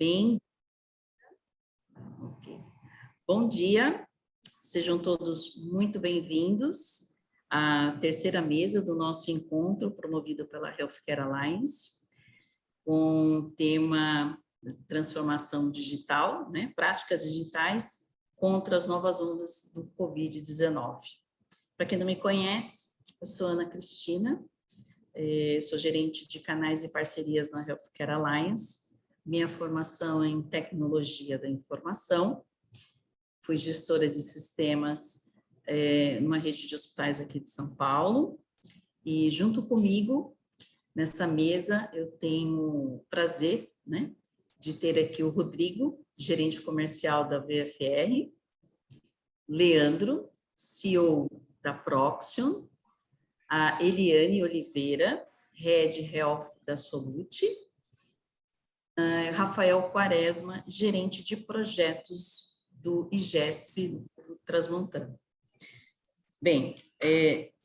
Bem, ok. Bom dia, sejam todos muito bem-vindos à terceira mesa do nosso encontro promovido pela Healthcare Alliance, com o tema transformação digital, né? Práticas digitais contra as novas ondas do Covid-19. Para quem não me conhece, eu sou Ana Cristina, sou gerente de canais e parcerias na Healthcare Alliance. Minha formação é em tecnologia da informação, fui gestora de sistemas numa rede de hospitais aqui de São Paulo, e junto comigo, nessa mesa, eu tenho o prazer, né, de ter aqui o Rodrigo, gerente comercial da VFR, Leandro, CEO da Proxion, a Eliane Oliveira, Head Health da Solute, Rafael Quaresma, gerente de projetos do IGESP Transmontana. Bem,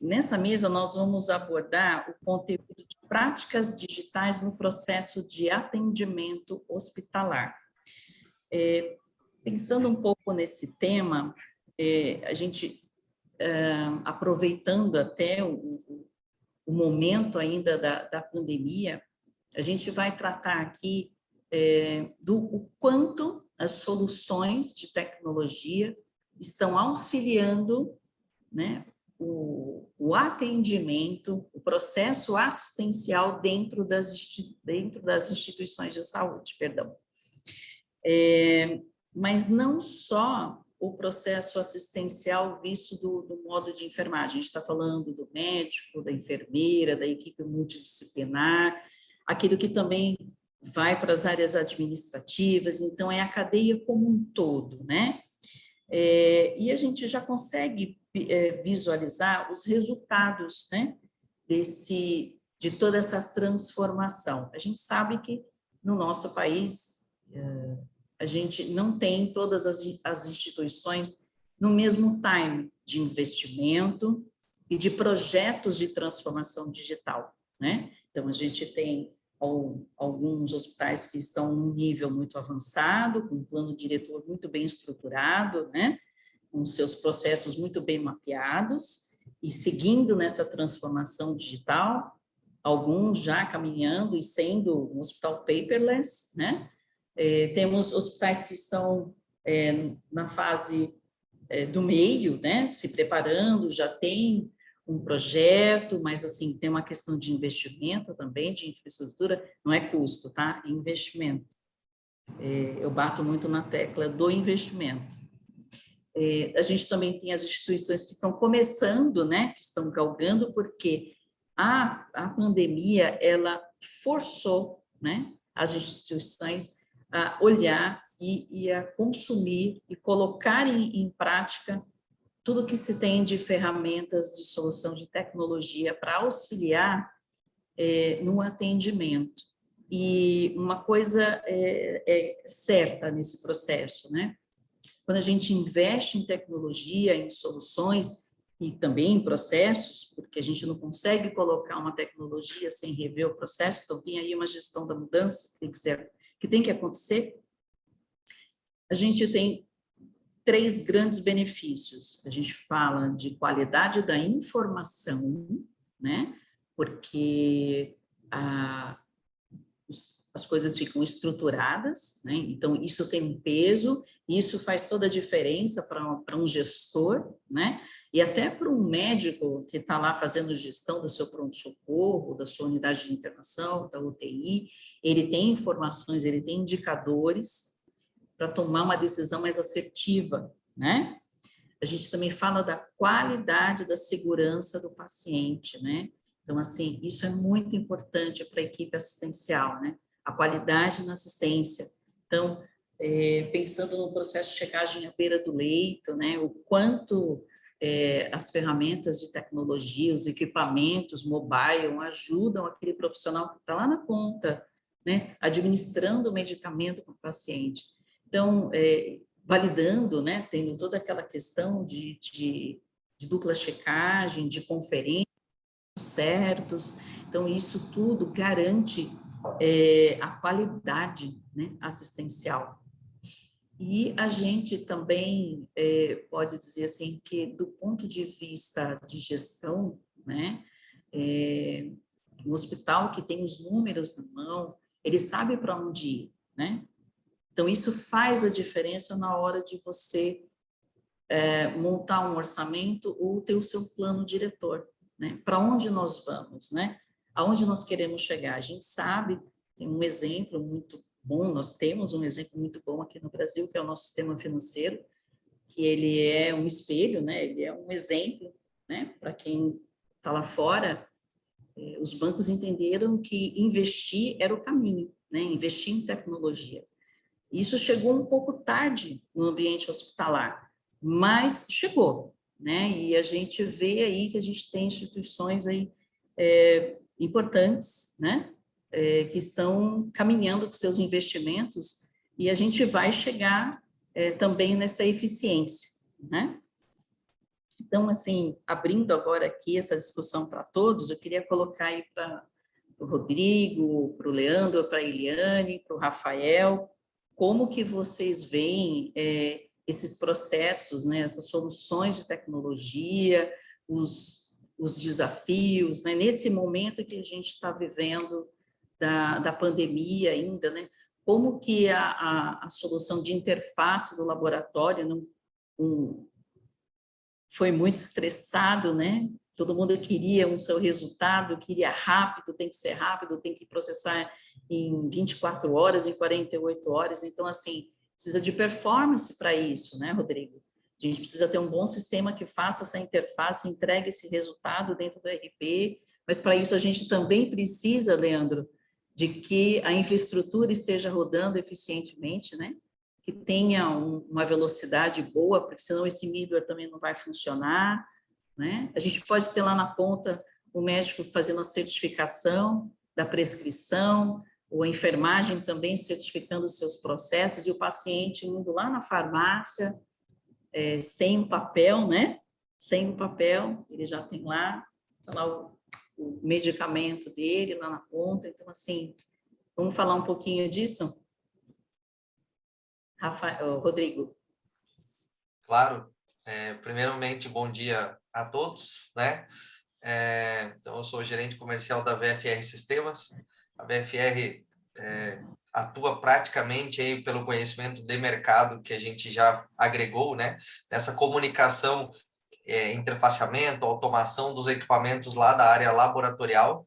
nessa mesa nós vamos abordar o conteúdo de práticas digitais no processo de atendimento hospitalar. Pensando um pouco nesse tema, a gente, aproveitando até o momento ainda da pandemia, a gente vai tratar aqui do quanto as soluções de tecnologia estão auxiliando, né, o atendimento, o processo assistencial dentro das instituições de saúde, perdão. Mas não só o processo assistencial visto do modo de enfermagem, a gente está falando do médico, da enfermeira, da equipe multidisciplinar, aquilo que também vai para as áreas administrativas, então é a cadeia como um todo, né? E a gente já consegue visualizar os resultados, né, de toda essa transformação. A gente sabe que no nosso país a gente não tem todas as instituições no mesmo time de investimento e de projetos de transformação digital, né? Então, a gente tem alguns hospitais que estão num nível muito avançado, com um plano diretor muito bem estruturado, né? Com seus processos muito bem mapeados e seguindo nessa transformação digital, alguns já caminhando e sendo um hospital paperless, né? Temos hospitais que estão na fase do meio, né? Se preparando, já tem um projeto, mas assim, tem uma questão de investimento também, de infraestrutura, não é custo, tá? É investimento. Eu bato muito na tecla do investimento. A gente também tem as instituições que estão começando, né? Que estão galgando, porque a pandemia, ela forçou, né, as instituições a olhar e a consumir e colocar em prática tudo que se tem de ferramentas de solução de tecnologia para auxiliar no atendimento. E uma coisa é certa nesse processo, né? Quando a gente investe em tecnologia, em soluções e também em processos, porque a gente não consegue colocar uma tecnologia sem rever o processo, então tem aí uma gestão da mudança que tem que acontecer, a gente tem 3 grandes benefícios. A gente fala de qualidade da informação, né? Porque as coisas ficam estruturadas, né? Então, isso tem um peso, isso faz toda a diferença para um gestor, né? E até para um médico que está lá fazendo gestão do seu pronto-socorro, da sua unidade de internação, da UTI, ele tem informações, ele tem indicadores para tomar uma decisão mais assertiva, né? A gente também fala da qualidade da segurança do paciente, né? Então, assim, isso é muito importante para a equipe assistencial, né? A qualidade na assistência. Então, pensando no processo de checagem à beira do leito, né? O quanto as ferramentas de tecnologia, os equipamentos mobile ajudam aquele profissional que está lá na ponta, né? Administrando o medicamento para o paciente. Então, validando, né, tendo toda aquela questão de dupla checagem, de conferências certos, então isso tudo garante a qualidade, né, assistencial. E a gente também pode dizer assim que, do ponto de vista de gestão, né, um hospital que tem os números na mão, ele sabe para onde ir, né? Então, isso faz a diferença na hora de você montar um orçamento ou ter o seu plano diretor, né? Para onde nós vamos, né? Aonde nós queremos chegar? A gente sabe, tem um exemplo muito bom, nós temos um exemplo muito bom aqui no Brasil, que é o nosso sistema financeiro, que ele é um espelho, né? Ele é um exemplo, né? Para quem está lá fora, os bancos entenderam que investir era o caminho, né? Investir em tecnologia. Isso chegou um pouco tarde no ambiente hospitalar, mas chegou, né? E a gente vê aí que a gente tem instituições aí importantes, né? Que estão caminhando com seus investimentos e a gente vai chegar também nessa eficiência, né? Então, assim, abrindo agora aqui essa discussão para todos, eu queria colocar aí para o Rodrigo, para o Leandro, para a Eliane, para o Rafael, como que vocês veem esses processos, né, essas soluções de tecnologia, os desafios, né, nesse momento que a gente está vivendo da pandemia ainda, né, como que a solução de interface do laboratório foi muito estressado, né? Todo mundo queria um seu resultado, queria rápido, tem que ser rápido, tem que processar em 24 horas, em 48 horas. Então, assim, precisa de performance para isso, né, Rodrigo? A gente precisa ter um bom sistema que faça essa interface, entregue esse resultado dentro do RP, mas para isso a gente também precisa, Leandro, de que a infraestrutura esteja rodando eficientemente, né? Que tenha uma velocidade boa, porque senão esse middleware também não vai funcionar, né? A gente pode ter lá na ponta o médico fazendo a certificação da prescrição, ou a enfermagem também certificando os seus processos, e o paciente indo lá na farmácia, sem o papel, né? Sem o papel, ele já tem lá, tá lá o medicamento dele lá na ponta. Então, assim, vamos falar um pouquinho disso? Rodrigo. Claro. Primeiramente, bom dia a todos, né? Então, eu sou gerente comercial da VFR Sistemas. A VFR atua praticamente aí pelo conhecimento de mercado que a gente já agregou, né? Nessa comunicação, interfaceamento, automação dos equipamentos lá da área laboratorial.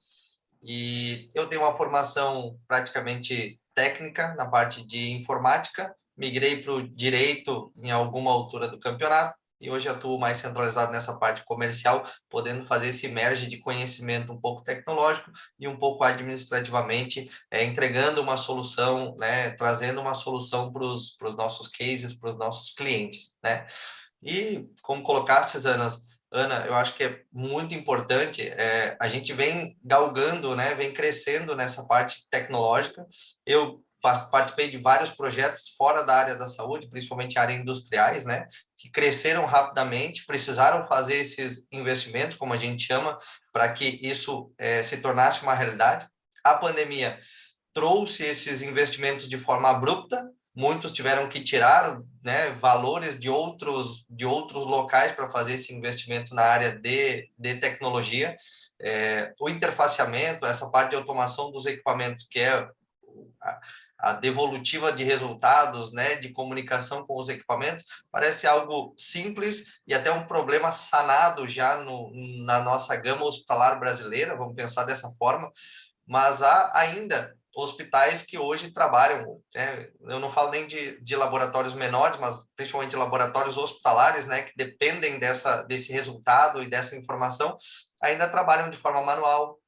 E eu tenho uma formação praticamente técnica na parte de informática, migrei para o direito em alguma altura do campeonato e hoje atuo mais centralizado nessa parte comercial, podendo fazer esse merge de conhecimento um pouco tecnológico e um pouco administrativamente, entregando uma solução, né, trazendo uma solução para os nossos cases, para os nossos clientes, né? E como colocaste, Ana, eu acho que é muito importante, a gente vem galgando, né, vem crescendo nessa parte tecnológica. Eu participei de vários projetos fora da área da saúde, principalmente área industriais, né, que cresceram rapidamente, precisaram fazer esses investimentos, como a gente chama, para que isso se tornasse uma realidade. A pandemia trouxe esses investimentos de forma abrupta, muitos tiveram que tirar, né, valores de outros locais para fazer esse investimento na área de tecnologia. O interfaceamento, essa parte de automação dos equipamentos, que é a devolutiva de resultados, né, de comunicação com os equipamentos, parece algo simples e até um problema sanado já na nossa gama hospitalar brasileira, vamos pensar dessa forma, mas há ainda hospitais que hoje trabalham, né? Eu não falo nem de laboratórios menores, mas principalmente laboratórios hospitalares, né, que dependem desse resultado e dessa informação, ainda trabalham de forma manual,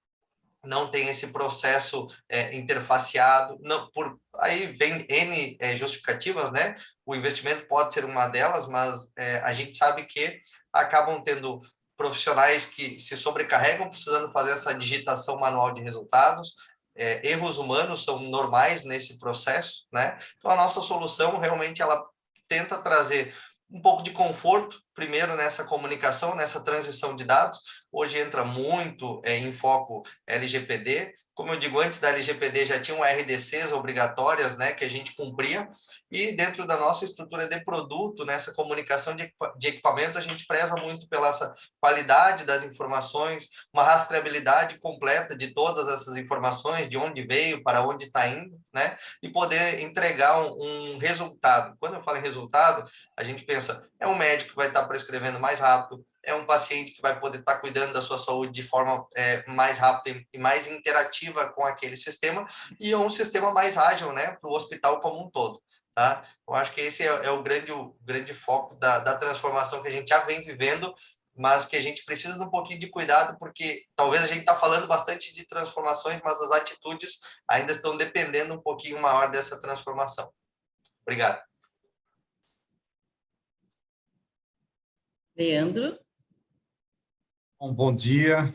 não tem esse processo interfaceado, não, aí vem N justificativas, né? O investimento pode ser uma delas, mas a gente sabe que acabam tendo profissionais que se sobrecarregam precisando fazer essa digitação manual de resultados, erros humanos são normais nesse processo, né? Então, a nossa solução realmente ela tenta trazer um pouco de conforto primeiro nessa comunicação, nessa transição de dados. Hoje entra muito em foco LGPD. Como eu digo, antes da LGPD já tinham RDCs obrigatórias, né, que a gente cumpria, e dentro da nossa estrutura de produto, nessa comunicação de equipamentos, a gente preza muito pela essa qualidade das informações, uma rastreabilidade completa de todas essas informações, de onde veio, para onde está indo, né, e poder entregar um resultado. Quando eu falo em resultado, a gente pensa, é um médico que vai estar prescrevendo mais rápido, é um paciente que vai poder estar cuidando da sua saúde de forma mais rápida e mais interativa com aquele sistema, e é um sistema mais ágil, né, para o hospital como um todo. Tá? Eu acho que esse é o grande foco da transformação que a gente já vem vivendo, mas que a gente precisa de um pouquinho de cuidado, porque talvez a gente está falando bastante de transformações, mas as atitudes ainda estão dependendo um pouquinho maior dessa transformação. Obrigado. Leandro? Bom dia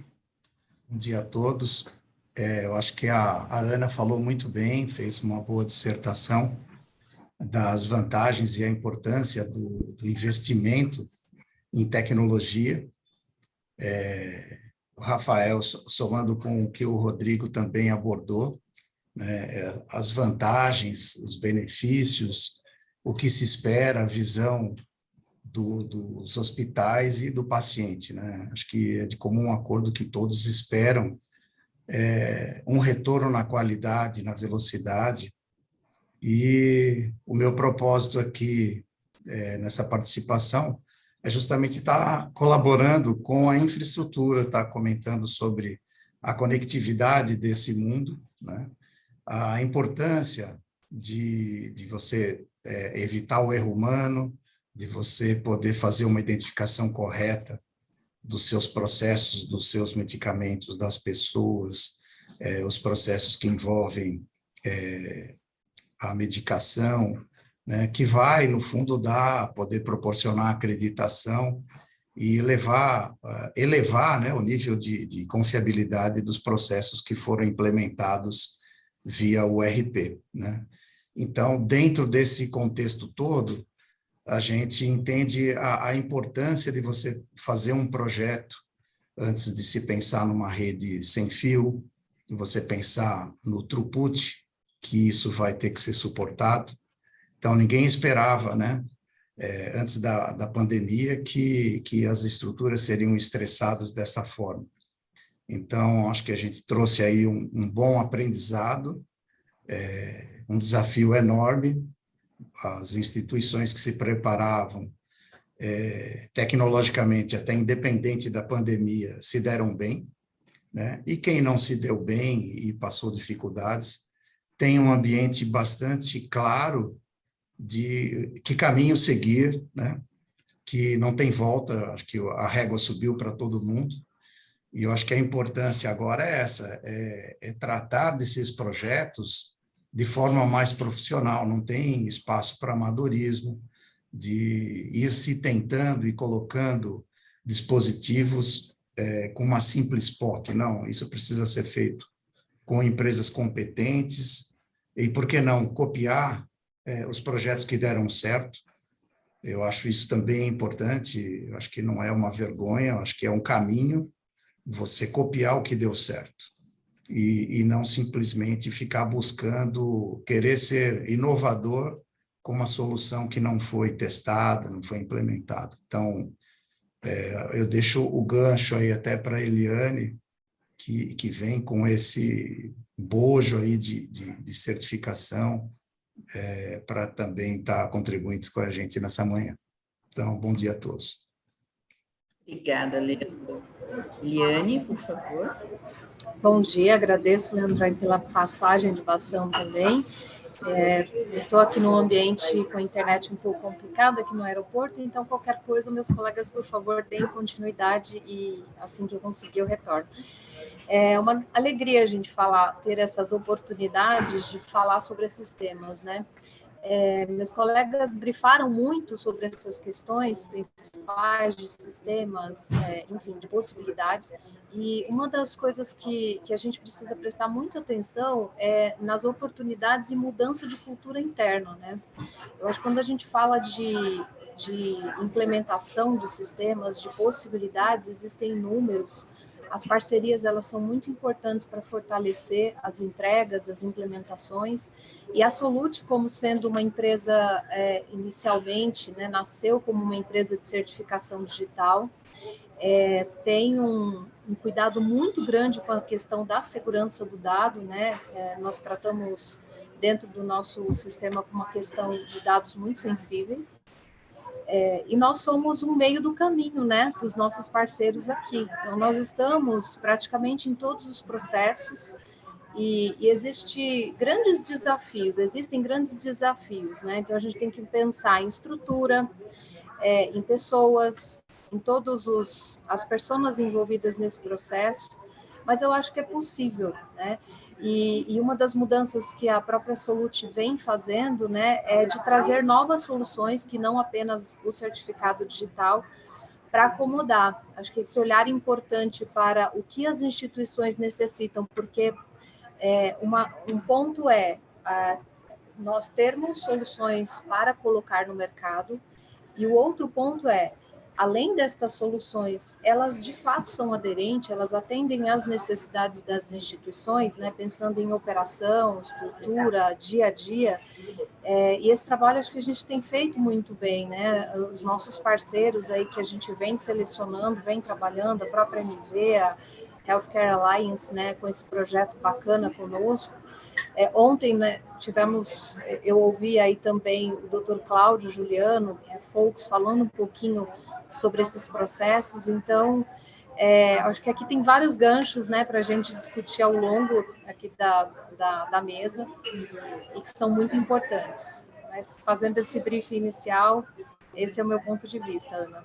a todos. Eu acho que a Ana falou muito bem, fez uma boa dissertação das vantagens e a importância do investimento em tecnologia. O Rafael, somando com o que o Rodrigo também abordou, né, as vantagens, os benefícios, o que se espera, a visão dos hospitais e do paciente, né? Acho que é de comum acordo que todos esperam um retorno na qualidade, na velocidade, e o meu propósito aqui, nessa participação, é justamente estar colaborando com a infraestrutura, estar comentando sobre a conectividade desse mundo, né? A importância de você evitar o erro humano, de você poder fazer uma identificação correta dos seus processos, dos seus medicamentos, das pessoas, os processos que envolvem a medicação, né, que vai, no fundo, poder proporcionar acreditação e elevar, né, o nível de confiabilidade dos processos que foram implementados via o RP, né? Então, dentro desse contexto todo, a gente entende a importância de você fazer um projeto antes de se pensar numa rede sem fio, de você pensar no throughput, que isso vai ter que ser suportado. Então, ninguém esperava, né, antes da pandemia, que as estruturas seriam estressadas dessa forma. Então, acho que a gente trouxe aí um bom aprendizado, um desafio enorme. As instituições que se preparavam tecnologicamente, até independente da pandemia, se deram bem, né? E quem não se deu bem e passou dificuldades, tem um ambiente bastante claro de que caminho seguir, né? Que não tem volta, acho que a régua subiu para todo mundo, e eu acho que a importância agora é essa, é tratar desses projetos de forma mais profissional, não tem espaço para amadorismo, de ir se tentando e colocando dispositivos com uma simples POC. Não, isso precisa ser feito com empresas competentes e, por que não, copiar os projetos que deram certo. Eu acho isso também importante, acho que não é uma vergonha, acho que é um caminho você copiar o que deu certo e não simplesmente ficar buscando querer ser inovador com uma solução que não foi testada, não foi implementada. Então, eu deixo o gancho aí até para a Eliane, que vem com esse bojo aí de certificação para também estar contribuindo com a gente nessa manhã. Então, bom dia a todos. Obrigada, Leandro. Eliane, por favor. Bom dia, agradeço, Leandro, pela passagem de bastão também. Estou aqui num ambiente com a internet um pouco complicada aqui no aeroporto, então qualquer coisa, meus colegas, por favor, deem continuidade e assim que eu conseguir eu retorno. É uma alegria a gente ter essas oportunidades de falar sobre esses temas, né? Meus colegas brifaram muito sobre essas questões principais de sistemas, enfim, de possibilidades, e uma das coisas que a gente precisa prestar muita atenção é nas oportunidades e mudança de cultura interna, né? Eu acho que quando a gente fala de de implementação de sistemas, de possibilidades, existem inúmeros. As parcerias, elas são muito importantes para fortalecer as entregas, as implementações, e a Solute, como sendo uma empresa, inicialmente, né, nasceu como uma empresa de certificação digital, tem um cuidado muito grande com a questão da segurança do dado, né? Nós tratamos dentro do nosso sistema com uma questão de dados muito sensíveis, e nós somos um meio do caminho, né, dos nossos parceiros aqui. Então, nós estamos praticamente em todos os processos, e existem grandes desafios, né? Então, a gente tem que pensar em estrutura, em pessoas, em todas as pessoas envolvidas nesse processo, mas eu acho que é possível, né? E uma das mudanças que a própria Solute vem fazendo, né, é de trazer novas soluções, que não apenas o certificado digital, para acomodar. Acho que esse olhar importante para o que as instituições necessitam, porque um ponto nós termos soluções para colocar no mercado, e o outro ponto além destas soluções, elas de fato são aderentes, elas atendem às necessidades das instituições, né, pensando em operação, estrutura, dia a dia, e esse trabalho acho que a gente tem feito muito bem, né, os nossos parceiros aí que a gente vem selecionando, vem trabalhando, a própria MV, a Healthcare Alliance, né, com esse projeto bacana conosco. Ontem, né, eu ouvi aí também o Dr. Cláudio Juliano, que é Folks, falando um pouquinho sobre esses processos. Então, acho que aqui tem vários ganchos, né, para a gente discutir ao longo aqui da mesa, e que são muito importantes. Mas fazendo esse briefing inicial, esse é o meu ponto de vista, Ana.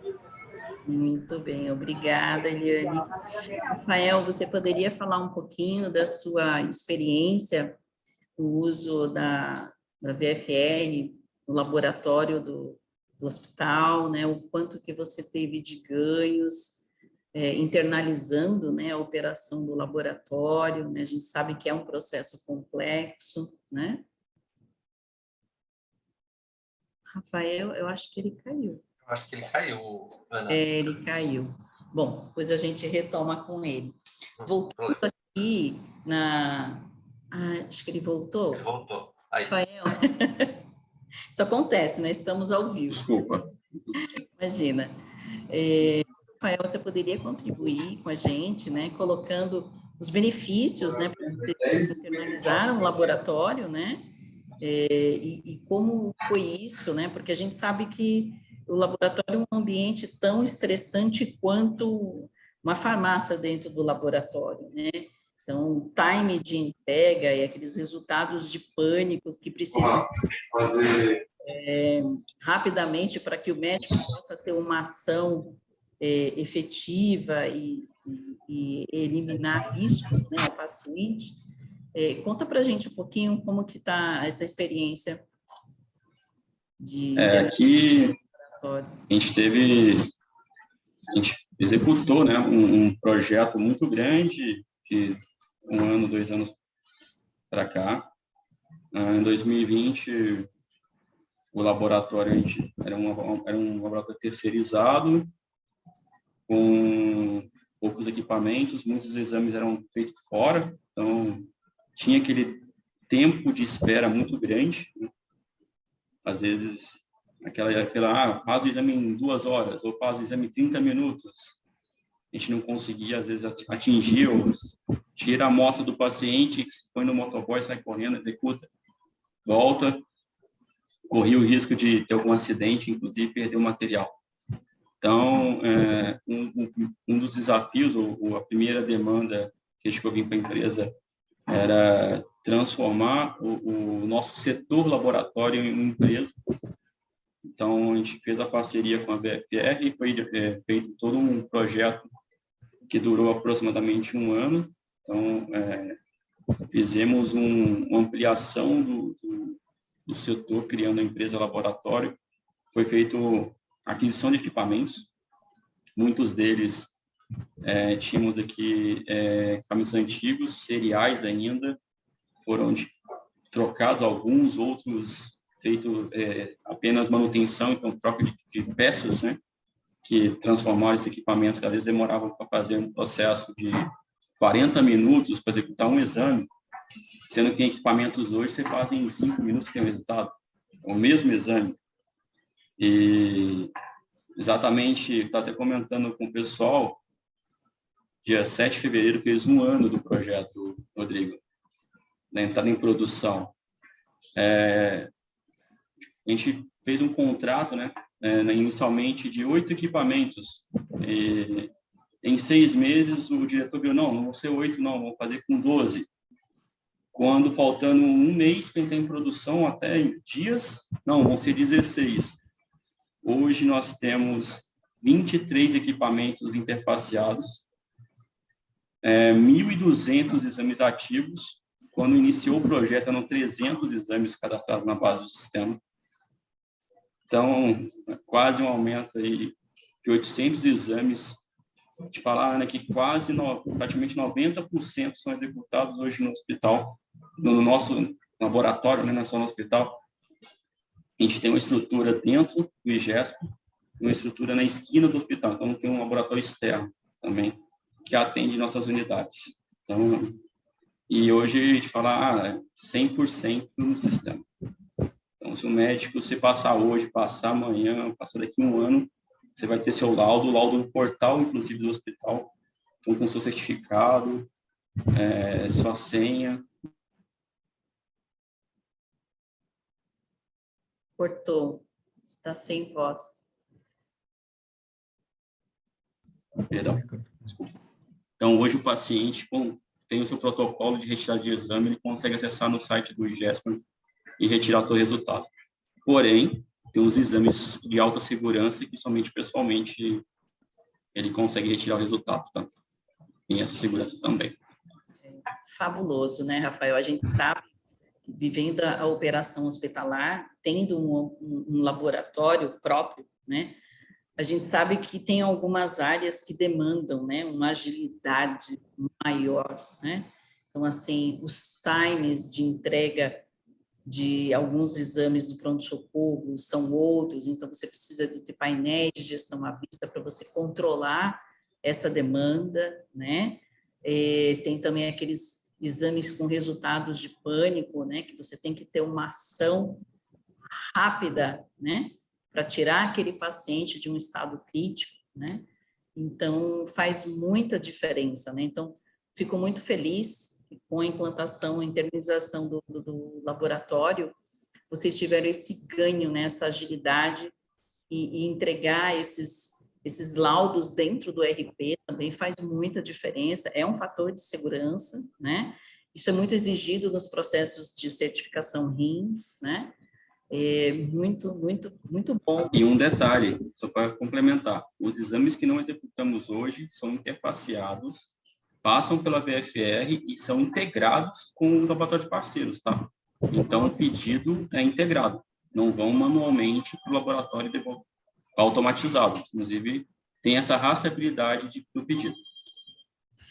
Muito bem, obrigada, Eliane. Rafael, você poderia falar um pouquinho da sua experiência, o uso da VFR no laboratório do hospital, né? O quanto que você teve de ganhos, internalizando, né, a operação do laboratório, né? A gente sabe que é um processo complexo, né? Rafael, eu acho que ele caiu. Eu acho que ele caiu, Ana. Ele caiu. Bom, depois a gente retoma com ele. Voltando aqui acho que ele voltou. Ele voltou. Aí. Rafael, isso acontece, né? Estamos ao vivo. Desculpa. Imagina. Rafael, você poderia contribuir com a gente, né? Colocando os benefícios, né? Para internalizar um laboratório, né? E como foi isso, né? Porque a gente sabe que o laboratório é um ambiente tão estressante quanto uma farmácia dentro do laboratório, né? Então, o time de entrega e aqueles resultados de pânico que precisam ser rapidamente para que o médico possa ter uma ação efetiva e eliminar riscos, né, ao paciente. Conta para a gente um pouquinho como que está essa experiência de... Aqui a gente executou, né, um projeto muito grande, de 1 ano, 2 anos para cá. Em 2020, o laboratório era um laboratório terceirizado, com poucos equipamentos, muitos exames eram feitos fora, então tinha aquele tempo de espera muito grande, né? Às vezes, faz o exame em 2 horas, ou faz o exame em 30 minutos. A gente não conseguia, às vezes, atingir, ou tira a amostra do paciente, põe no motoboy, sai correndo, executa, volta, corria o risco de ter algum acidente, inclusive perder o material. Então, um dos desafios, ou a primeira demanda que eu vim para a empresa, era transformar o nosso setor laboratório em uma empresa. Então, a gente fez a parceria com a VFR e foi feito todo um projeto que durou aproximadamente 1 ano. Então, fizemos uma ampliação do setor, criando a empresa laboratório. Foi feita a aquisição de equipamentos, muitos deles tínhamos aqui equipamentos antigos, seriais ainda, foram trocados alguns, outros feito apenas manutenção, então troca de peças, né, que transformaram esses equipamentos que às vezes demoravam para fazer um processo de 40 minutos para executar um exame, sendo que tem equipamentos hoje você faz em 5 minutos e tem o resultado, o mesmo exame. E exatamente, está até comentando com o pessoal, dia 7 de fevereiro fez 1 ano do projeto, Rodrigo, da entrada em produção. A gente fez um contrato, né, inicialmente de 8 equipamentos. E em 6 meses, o diretor viu, não vão ser 8, não, vamos fazer com 12. Quando faltando 1 mês para entrar em produção, até dias, não, vão ser 16. Hoje nós temos 23 equipamentos interfaceados, 1.200 exames ativos. Quando iniciou o projeto, eram 300 exames cadastrados na base do sistema. Então, quase um aumento aí de 800 exames. De falar, né, que praticamente 90% são executados hoje no hospital, no nosso laboratório, né, não é só no hospital. A gente tem uma estrutura dentro do IGESP, uma estrutura na esquina do hospital. Então, tem um laboratório externo também, que atende nossas unidades. Então, e hoje a gente fala 100% no sistema. Então, se o médico, se passar hoje, passar amanhã, passar daqui a 1 ano, você vai ter seu laudo no portal, inclusive, do hospital, então, com seu certificado, sua senha. Cortou, está sem voz. Perdão. Desculpa. Então, hoje o paciente tem o seu protocolo de retirada de exame, ele consegue acessar no site do IGESP e retirar seu resultado. Porém, tem uns exames de alta segurança que somente pessoalmente ele consegue retirar o resultado, tá? Tem essa segurança também. Fabuloso, né, Rafael? A gente sabe, vivendo a operação hospitalar, tendo um laboratório próprio, né? A gente sabe que tem algumas áreas que demandam, né, uma agilidade maior, né? Então, assim, os times de entrega de alguns exames do pronto-socorro são outros, então você precisa de ter painéis de gestão à vista para você controlar essa demanda, né? Tem também aqueles exames com resultados de pânico, né? Que você tem que ter uma ação rápida, né? Para tirar aquele paciente de um estado crítico, né? Então, faz muita diferença, né? Então, fico muito feliz com a implantação, a internização do laboratório, vocês tiveram esse ganho, né, essa agilidade e entregar esses laudos dentro do RP também faz muita diferença, é um fator de segurança, né? Isso é muito exigido nos processos de certificação RIMS, né? É muito, muito, muito bom. E um detalhe, só para complementar, os exames que não executamos hoje são interfaceados, passam pela VFR e são integrados com os laboratórios parceiros, tá? Então, o pedido é integrado, não vão manualmente para o laboratório automatizado. Inclusive, tem essa rastreabilidade do pedido.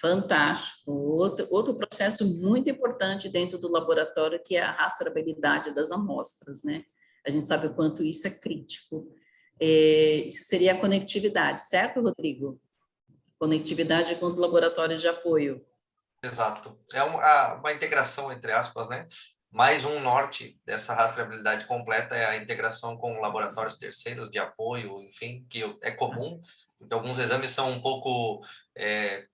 Fantástico. Outro processo muito importante dentro do laboratório, que é a rastreabilidade das amostras, né? A gente sabe o quanto isso é crítico. Isso seria a conectividade, certo, Rodrigo? Conectividade com os laboratórios de apoio. Exato. É uma integração, entre aspas, né? Mais um norte dessa rastreabilidade completa é a integração com laboratórios terceiros de apoio, enfim, que é comum, porque alguns exames são um pouco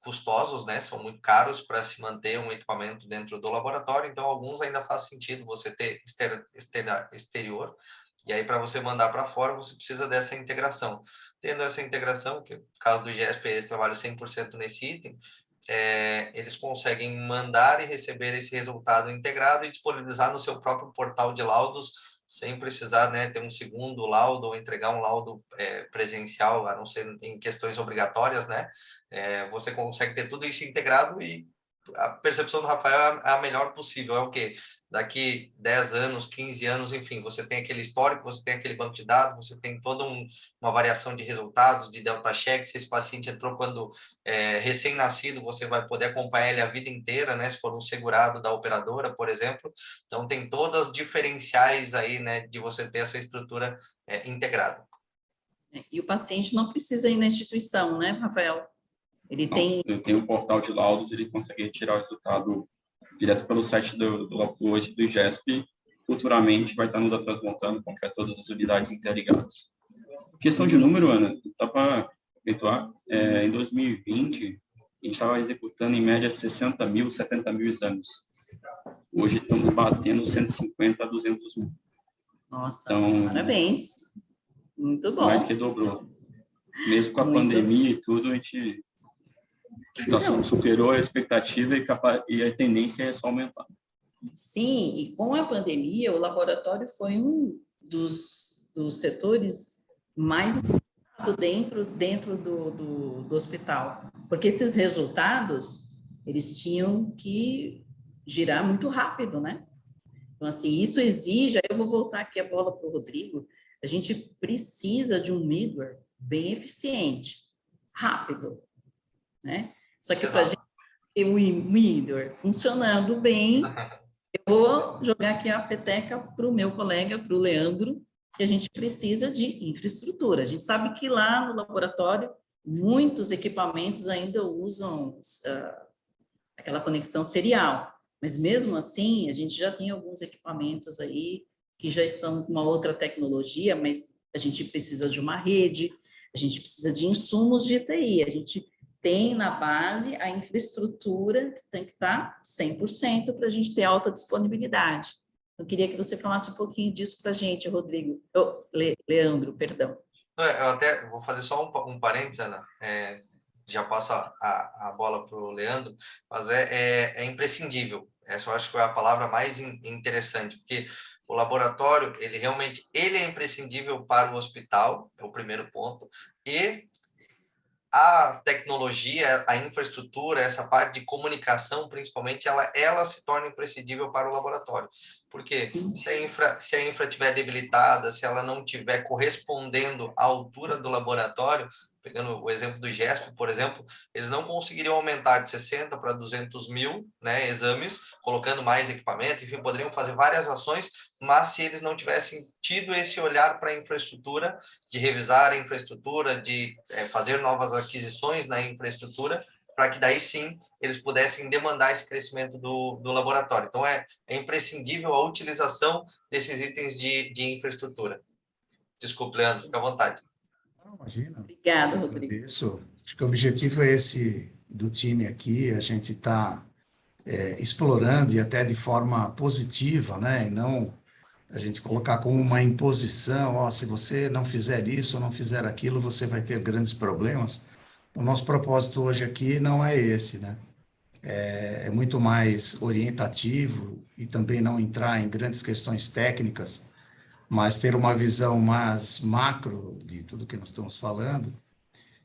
custosos, né? São muito caros para se manter um equipamento dentro do laboratório, então alguns ainda faz sentido você ter exterior, e aí para você mandar para fora você precisa dessa integração. Tendo essa integração, que no caso do IGESP eles trabalham 100% nesse item, eles conseguem mandar e receber esse resultado integrado e disponibilizar no seu próprio portal de laudos, sem precisar, né, ter um segundo laudo ou entregar um laudo presencial, a não ser em questões obrigatórias, né? Você consegue ter tudo isso integrado e a percepção do Rafael é a melhor possível. É o quê? daqui 10 anos, 15 anos, enfim, você tem aquele histórico, você tem aquele banco de dados, você tem toda uma variação de resultados, de delta check, se esse paciente entrou quando recém-nascido, você vai poder acompanhar ele a vida inteira, né, se for um segurado da operadora, por exemplo. Então, tem todas as diferenciais aí, né, de você ter essa estrutura integrada. E o paciente não precisa ir na instituição, né, Rafael? Ele tem... Eu tenho um portal de laudos, ele consegue retirar o resultado direto pelo site do IGESP. Futuramente vai estar no Datransmontano, com todas as unidades interligadas. Questão de número, Ana, dá para efetuar. Em 2020, a gente estava executando em média 60 mil, 70 mil exames. Hoje estamos batendo 150 a 200 mil. Nossa, então, parabéns. Muito bom. Mais que dobrou. Mesmo com a pandemia e tudo, a gente superou a expectativa e a tendência é só aumentar. Sim, e com a pandemia, o laboratório foi um dos setores mais dentro do hospital, porque esses resultados, eles tinham que girar muito rápido, né? Então, assim, isso exige, aí eu vou voltar aqui a bola para o Rodrigo, a gente precisa de um middleware bem eficiente, rápido, né? Só que para a gente ter o middleware funcionando bem, eu vou jogar aqui a peteca para o meu colega, para o Leandro, que a gente precisa de infraestrutura. A gente sabe que lá no laboratório, muitos equipamentos ainda usam aquela conexão serial, mas mesmo assim, a gente já tem alguns equipamentos aí que já estão com uma outra tecnologia, mas a gente precisa de uma rede, a gente precisa de insumos de TI, a gente tem na base a infraestrutura que tem que estar 100% para a gente ter alta disponibilidade. Eu queria que você falasse um pouquinho disso para a gente, Rodrigo. Leandro, perdão. Eu até vou fazer só um parênteses, Ana. Já passo a bola para o Leandro, mas é imprescindível. Essa eu acho que é a palavra mais interessante, porque o laboratório, ele é imprescindível para o hospital, é o primeiro ponto, e a tecnologia, a infraestrutura, essa parte de comunicação, principalmente, ela se torna imprescindível para o laboratório. Porque se a infra estiver debilitada, se ela não estiver correspondendo à altura do laboratório, pegando o exemplo do IGESP, por exemplo, eles não conseguiriam aumentar de 60 para 200 mil, né, exames, colocando mais equipamentos, enfim, poderiam fazer várias ações, mas se eles não tivessem tido esse olhar para a infraestrutura, de revisar a infraestrutura, de fazer novas aquisições na infraestrutura, para que daí sim eles pudessem demandar esse crescimento do laboratório. Então, é imprescindível a utilização desses itens de infraestrutura. Desculpe, Leandro, fica à vontade. Imagina. Obrigada, Rodrigo. Isso. Acho que o objetivo é esse do time aqui, a gente está explorando e até de forma positiva, né? E não a gente colocar como uma imposição, se você não fizer isso ou não fizer aquilo, você vai ter grandes problemas. O nosso propósito hoje aqui não é esse, né? É muito mais orientativo e também não entrar em grandes questões técnicas, mas ter uma visão mais macro de tudo que nós estamos falando.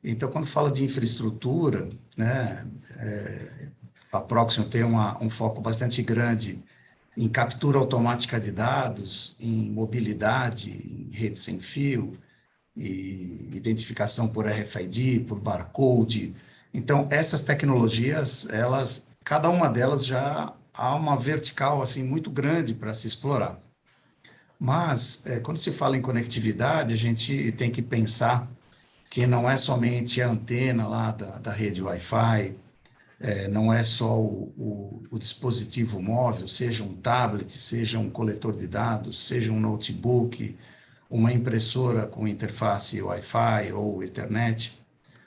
Então, quando fala de infraestrutura, né, a Proxion tem um foco bastante grande em captura automática de dados, em mobilidade, em rede sem fio, e identificação por RFID, por barcode. Então, essas tecnologias, cada uma delas já há uma vertical assim muito grande para se explorar. Mas, quando se fala em conectividade, a gente tem que pensar que não é somente a antena lá da rede Wi-Fi, não é só o dispositivo móvel, seja um tablet, seja um coletor de dados, seja um notebook, uma impressora com interface Wi-Fi ou Ethernet,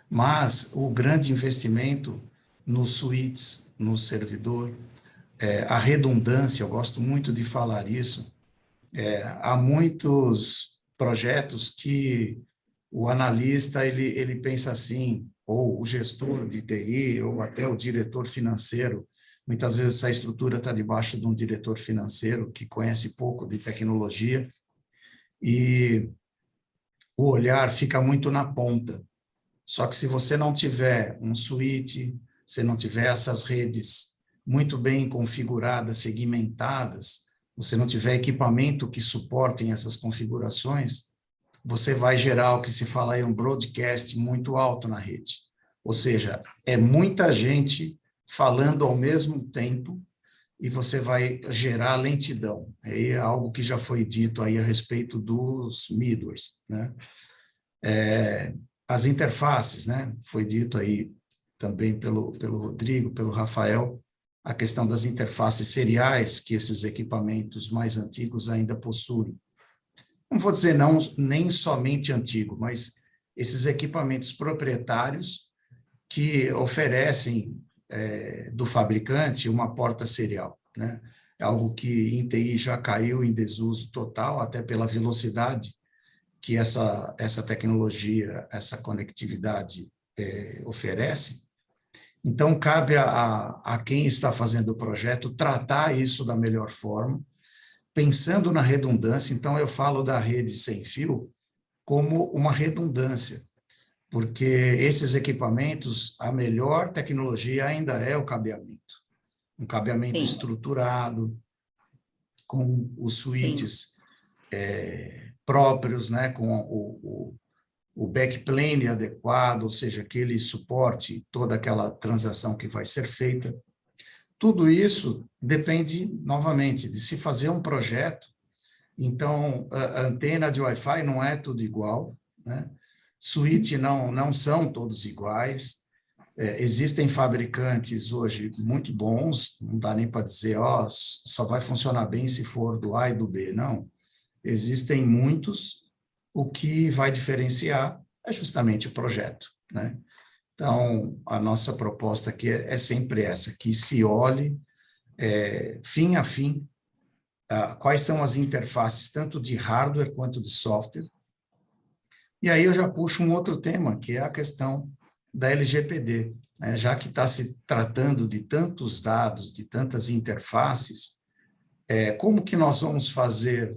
mas o grande investimento nos switches, no servidor, a redundância, eu gosto muito de falar isso. Há muitos projetos que o analista ele pensa assim, ou o gestor de TI, ou até o diretor financeiro. Muitas vezes essa estrutura está debaixo de um diretor financeiro que conhece pouco de tecnologia e o olhar fica muito na ponta. Só que se você não tiver um switch, se não tiver essas redes muito bem configuradas, segmentadas, você não tiver equipamento que suportem essas configurações, você vai gerar o que se fala aí um broadcast muito alto na rede. Ou seja, é muita gente falando ao mesmo tempo e você vai gerar lentidão. É algo que já foi dito aí a respeito dos middlewares, né? As interfaces, né? Foi dito aí também pelo Rodrigo, pelo Rafael, a questão das interfaces seriais que esses equipamentos mais antigos ainda possuem. Não vou dizer não, nem somente antigo, mas esses equipamentos proprietários que oferecem do fabricante uma porta serial, né? É algo que em TI já caiu em desuso total, até pela velocidade que essa tecnologia, essa conectividade oferece. Então, cabe a quem está fazendo o projeto tratar isso da melhor forma, pensando na redundância. Então, eu falo da rede sem fio como uma redundância, porque esses equipamentos, a melhor tecnologia ainda é o cabeamento. Um cabeamento Sim. estruturado, com os switches Sim. próprios, né, com o backplane adequado, ou seja, aquele suporte, toda aquela transação que vai ser feita. Tudo isso depende, novamente, de se fazer um projeto. Então, a antena de Wi-Fi não é tudo igual, né? Switch não são todos iguais. Existem fabricantes hoje muito bons, não dá nem para dizer, só vai funcionar bem se for do A e do B, não. Existem muitos, o que vai diferenciar é justamente o projeto, né? Então, a nossa proposta aqui é sempre essa, que se olhe fim a fim quais são as interfaces, tanto de hardware quanto de software. E aí eu já puxo um outro tema, que é a questão da LGPD, né? Já que está se tratando de tantos dados, de tantas interfaces, como que nós vamos fazer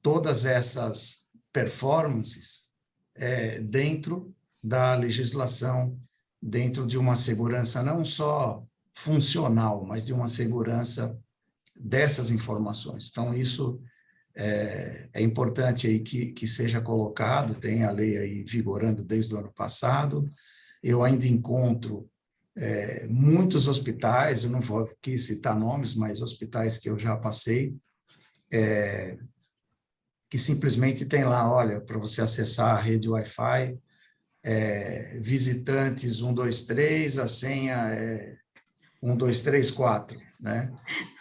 todas essas performances dentro da legislação, dentro de uma segurança não só funcional, mas de uma segurança dessas informações. Então, isso é importante aí que seja colocado, tem a lei aí vigorando desde o ano passado. Eu ainda encontro muitos hospitais, eu não vou aqui citar nomes, mas hospitais que eu já passei, que simplesmente tem lá, olha, para você acessar a rede Wi-Fi, visitantes 123, a senha é 1234, né?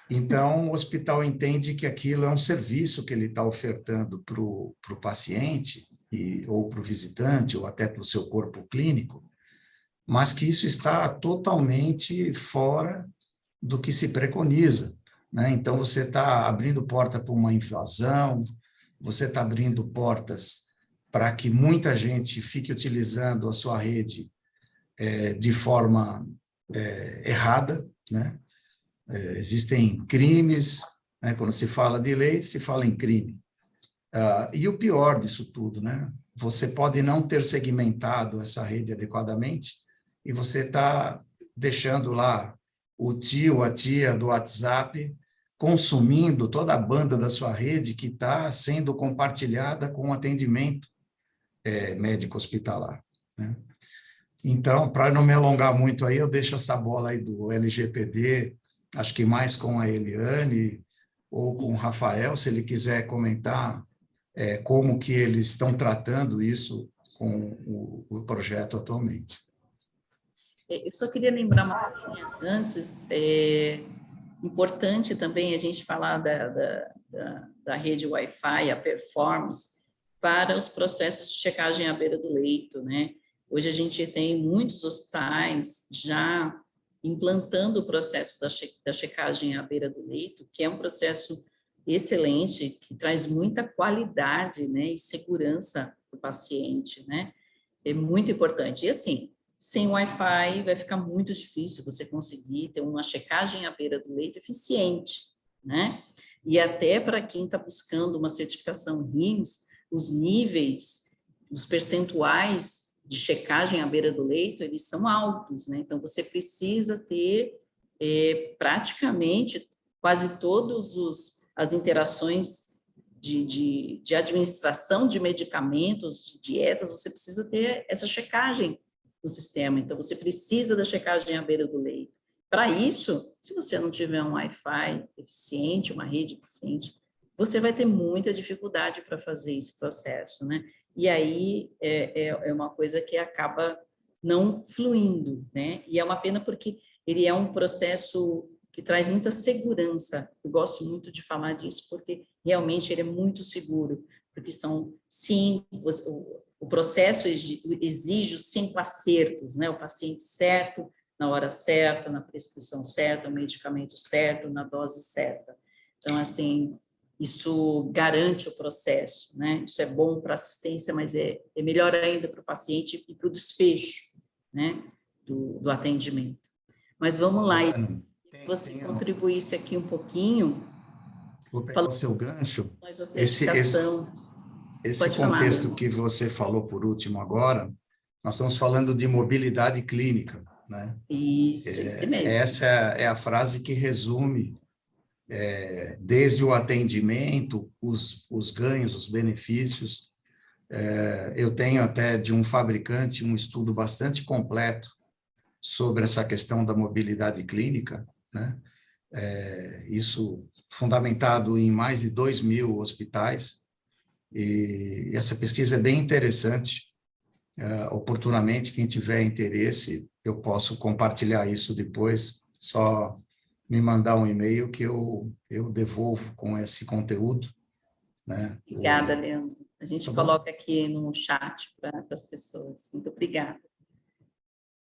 Então, o hospital entende que aquilo é um serviço que ele está ofertando para o paciente, ou para o visitante, ou até para o seu corpo clínico, mas que isso está totalmente fora do que se preconiza, né? Então, você está abrindo porta para uma invasão, você está abrindo portas para que muita gente fique utilizando a sua rede de forma errada, né? Existem crimes, né? Quando se fala de lei, se fala em crime. E o pior disso tudo, né? Você pode não ter segmentado essa rede adequadamente e você está deixando lá o tio, a tia do WhatsApp consumindo toda a banda da sua rede que está sendo compartilhada com o atendimento médico hospitalar, né? Então, para não me alongar muito aí, eu deixo essa bola aí do LGPD, acho que mais com a Eliane ou com o Rafael, se ele quiser comentar como que eles estão tratando isso com o projeto atualmente. Eu só queria lembrar uma coisinha antes, importante também a gente falar da rede Wi-Fi, a performance, para os processos de checagem à beira do leito, né? Hoje a gente tem muitos hospitais já implantando o processo da checagem à beira do leito, que é um processo excelente, que traz muita qualidade, né, e segurança para o paciente, né? É muito importante. E assim, sem Wi-Fi vai ficar muito difícil você conseguir ter uma checagem à beira do leito eficiente, né? E até para quem está buscando uma certificação RIMS, os níveis, os percentuais de checagem à beira do leito, eles são altos, né? Então, você precisa ter praticamente quase todos as interações de administração de medicamentos, de dietas, você precisa ter essa checagem do sistema. Então, você precisa da checagem à beira do leito. Para isso, se você não tiver um Wi-Fi eficiente, uma rede eficiente, você vai ter muita dificuldade para fazer esse processo, né? E aí é uma coisa que acaba não fluindo, né? E é uma pena porque ele é um processo que traz muita segurança. Eu gosto muito de falar disso porque realmente ele é muito seguro, porque o processo exige os 5 acertos, né? O paciente certo, na hora certa, na prescrição certa, o medicamento certo, na dose certa. Então, assim, isso garante o processo, né? Isso é bom para a assistência, mas é melhor ainda para o paciente e para o desfecho, né? Do atendimento. Mas vamos lá, e você contribuísse aqui um pouquinho. Vou pegar o seu gancho. Esse Pode contexto falar, que você falou por último agora, nós estamos falando de mobilidade clínica, né? Isso mesmo. Essa é a frase que resume desde o atendimento, os ganhos, os benefícios. Eu tenho até de um fabricante um estudo bastante completo sobre essa questão da mobilidade clínica, né? Isso fundamentado em mais de 2.000 hospitais, e essa pesquisa é bem interessante. Oportunamente, quem tiver interesse, eu posso compartilhar isso depois, só me mandar um e-mail que eu devolvo com esse conteúdo, né? Obrigada, Leandro. A gente coloca aqui no chat para as pessoas. Muito obrigada.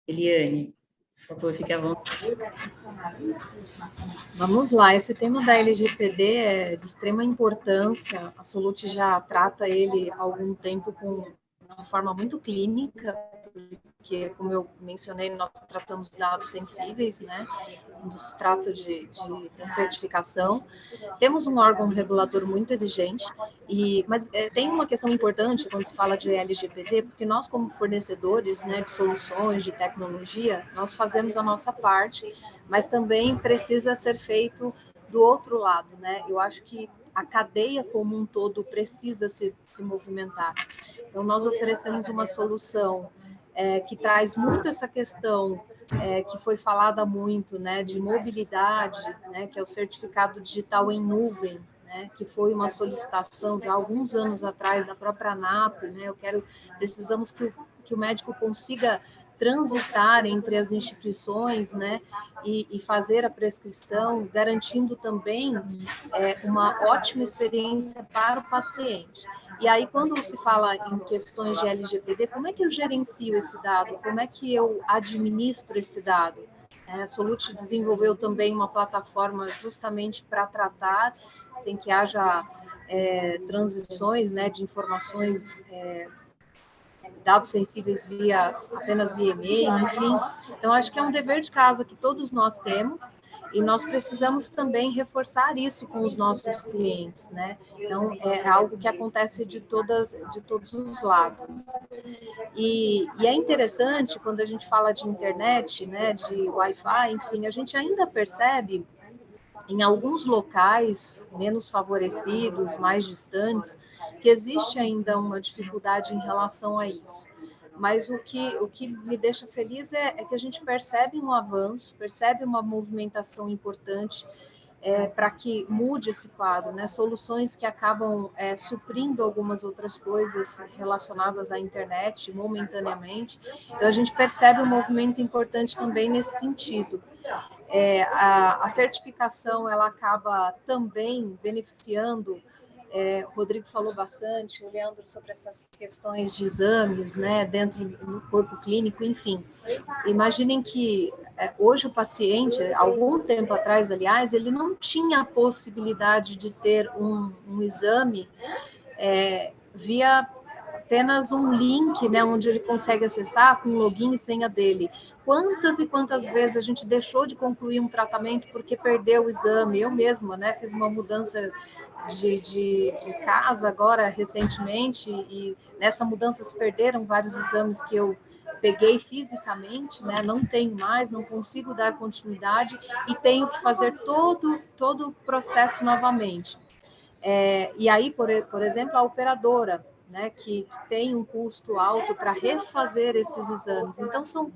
Eliane, por favor, fique à vontade. Vamos lá, esse tema da LGPD é de extrema importância. A Solute já trata ele há algum tempo com uma forma muito clínica, porque, como eu mencionei, nós tratamos dados sensíveis, né? Quando se trata da certificação. Temos um órgão regulador muito exigente, mas tem uma questão importante quando se fala de LGPD, porque nós, como fornecedores, né, de soluções, de tecnologia, nós fazemos a nossa parte, mas também precisa ser feito do outro lado, né? Eu acho que a cadeia como um todo precisa se movimentar. Então, nós oferecemos uma solução que traz muito essa questão que foi falada muito, né, de mobilidade, né, que é o certificado digital em nuvem, né, que foi uma solicitação de alguns anos atrás da própria ANAP, né? Precisamos que o médico consiga transitar entre as instituições, né, e fazer a prescrição, garantindo também uma ótima experiência para o paciente. E aí, quando se fala em questões de LGPD, como é que eu gerencio esse dado? Como é que eu administro esse dado? A Solute desenvolveu também uma plataforma justamente para tratar, sem que haja transições, né, de informações, dados sensíveis apenas via e-mail, enfim. Então, acho que é um dever de casa que todos nós temos, e nós precisamos também reforçar isso com os nossos clientes, né? Então, é algo que acontece de todos os lados. E é interessante, quando a gente fala de internet, né, de Wi-Fi, enfim, a gente ainda percebe, em alguns locais menos favorecidos, mais distantes, que existe ainda uma dificuldade em relação a isso. Mas o que me deixa feliz é que a gente percebe um avanço, percebe uma movimentação importante para que mude esse quadro, né? Soluções que acabam suprindo algumas outras coisas relacionadas à internet momentaneamente. Então, a gente percebe um movimento importante também nesse sentido. A certificação, ela acaba também beneficiando. O Rodrigo falou bastante, o Leandro, sobre essas questões de exames, né, dentro do corpo clínico, enfim. Imaginem que hoje o paciente, algum tempo atrás, aliás, ele não tinha a possibilidade de ter um exame via apenas um link, né, onde ele consegue acessar com login e senha dele. Quantas e quantas vezes a gente deixou de concluir um tratamento porque perdeu o exame? Eu mesma, né, fiz uma mudança de casa agora recentemente, e nessa mudança se perderam vários exames que eu peguei fisicamente, né, não tenho mais, não consigo dar continuidade e tenho que fazer todo o processo novamente. E aí, por exemplo, a operadora, né, que tem um custo alto para refazer esses exames. Então,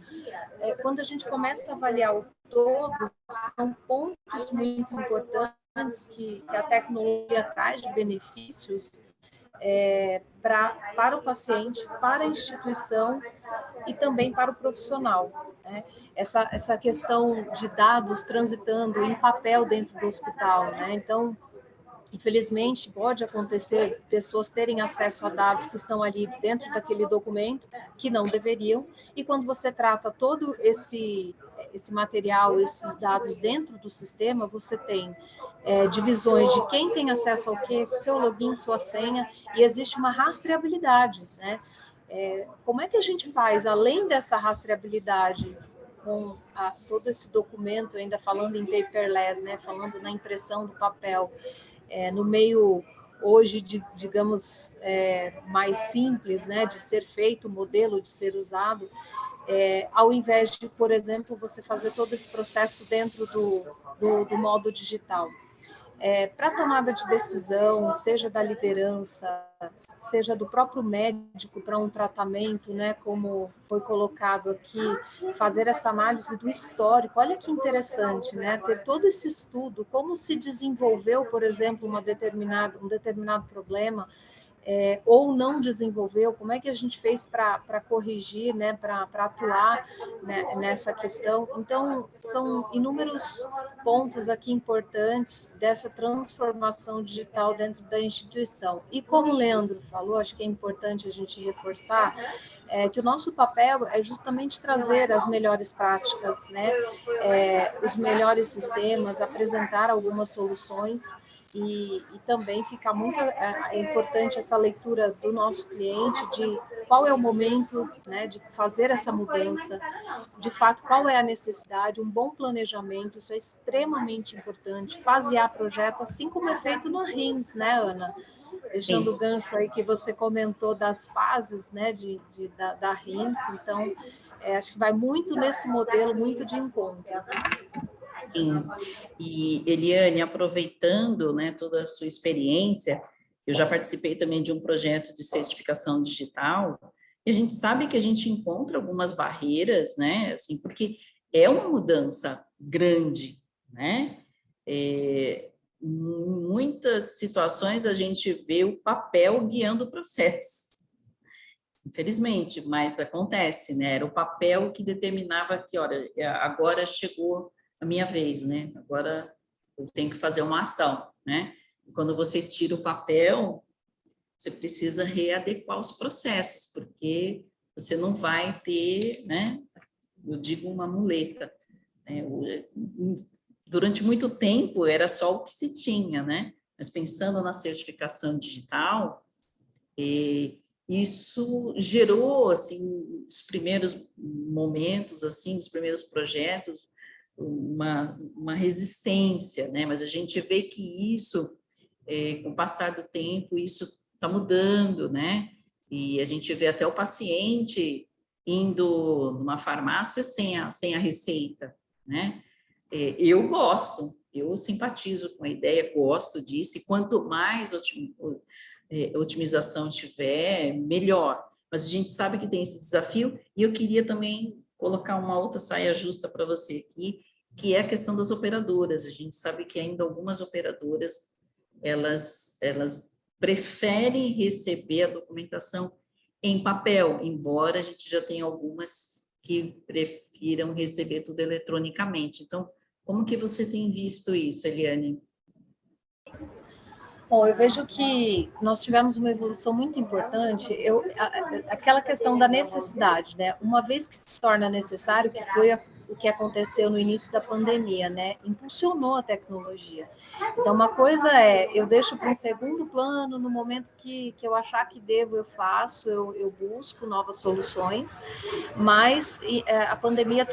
quando a gente começa a avaliar o todo, são pontos muito importantes que a tecnologia traz de benefícios para o paciente, para a instituição e também para o profissional, né? Essa questão de dados transitando em papel dentro do hospital, né? Então, infelizmente, pode acontecer pessoas terem acesso a dados que estão ali dentro daquele documento que não deveriam, e quando você trata todo esse material, esses dados dentro do sistema, você tem divisões de quem tem acesso ao quê, seu login, sua senha, e existe uma rastreabilidade, né? Como é que a gente faz, além dessa rastreabilidade, com todo esse documento, ainda falando em paperless, né? Falando na impressão do papel, no meio hoje, digamos, mais simples, né, de ser feito, modelo de ser usado, ao invés de, por exemplo, você fazer todo esse processo dentro do modo digital. Para tomada de decisão, seja da liderança, seja do próprio médico para um tratamento, né, como foi colocado aqui, fazer essa análise do histórico. Olha que interessante, né, ter todo esse estudo, como se desenvolveu, por exemplo, um determinado problema, ou não desenvolveu, como é que a gente fez para corrigir, né, para atuar, né, nessa questão. Então, são inúmeros pontos aqui importantes dessa transformação digital dentro da instituição. E como o Leandro falou, acho que é importante a gente reforçar, que o nosso papel é justamente trazer as melhores práticas, né, os melhores sistemas, apresentar algumas soluções. E também fica muito importante essa leitura do nosso cliente de qual é o momento, né, de fazer essa mudança, de fato, qual é a necessidade, um bom planejamento, isso é extremamente importante, fasear projeto, assim como é feito no RIMS, né, Ana? Deixando o gancho aí que você comentou das fases, né, da RIMS, então, acho que vai muito nesse modelo, muito de encontro. Sim, e Eliane, aproveitando, né, toda a sua experiência, eu já participei também de um projeto de certificação digital, e a gente sabe que a gente encontra algumas barreiras, né, assim, porque é uma mudança grande, né, em muitas situações a gente vê o papel guiando o processo, infelizmente, mas acontece, né, era o papel que determinava que, olha, agora chegou a minha vez, né? Agora eu tenho que fazer uma ação, né? E quando você tira o papel, você precisa readequar os processos, porque você não vai ter, né? Eu digo uma muleta, né? Durante muito tempo era só o que se tinha, né? Mas pensando na certificação digital, isso gerou, assim, os primeiros momentos, assim, os primeiros projetos, uma resistência, né? Mas a gente vê que isso, com o passar do tempo, isso está mudando, né? E a gente vê até o paciente indo numa farmácia sem a receita, né? Eu gosto, eu simpatizo com a ideia, gosto disso, e quanto mais otimização tiver, melhor. Mas a gente sabe que tem esse desafio, e eu queria também colocar uma outra saia justa para você aqui, que é a questão das operadoras. A gente sabe que ainda algumas operadoras, elas preferem receber a documentação em papel, embora a gente já tenha algumas que prefiram receber tudo eletronicamente. Então, como que você tem visto isso, Eliane? Bom, eu vejo que nós tivemos uma evolução muito importante, aquela questão da necessidade, né? Uma vez que se torna necessário, que foi o que aconteceu no início da pandemia, né? Impulsionou a tecnologia. Então, uma coisa eu deixo para um segundo plano, no momento que eu achar que devo, eu faço, eu busco novas soluções, mas a pandemia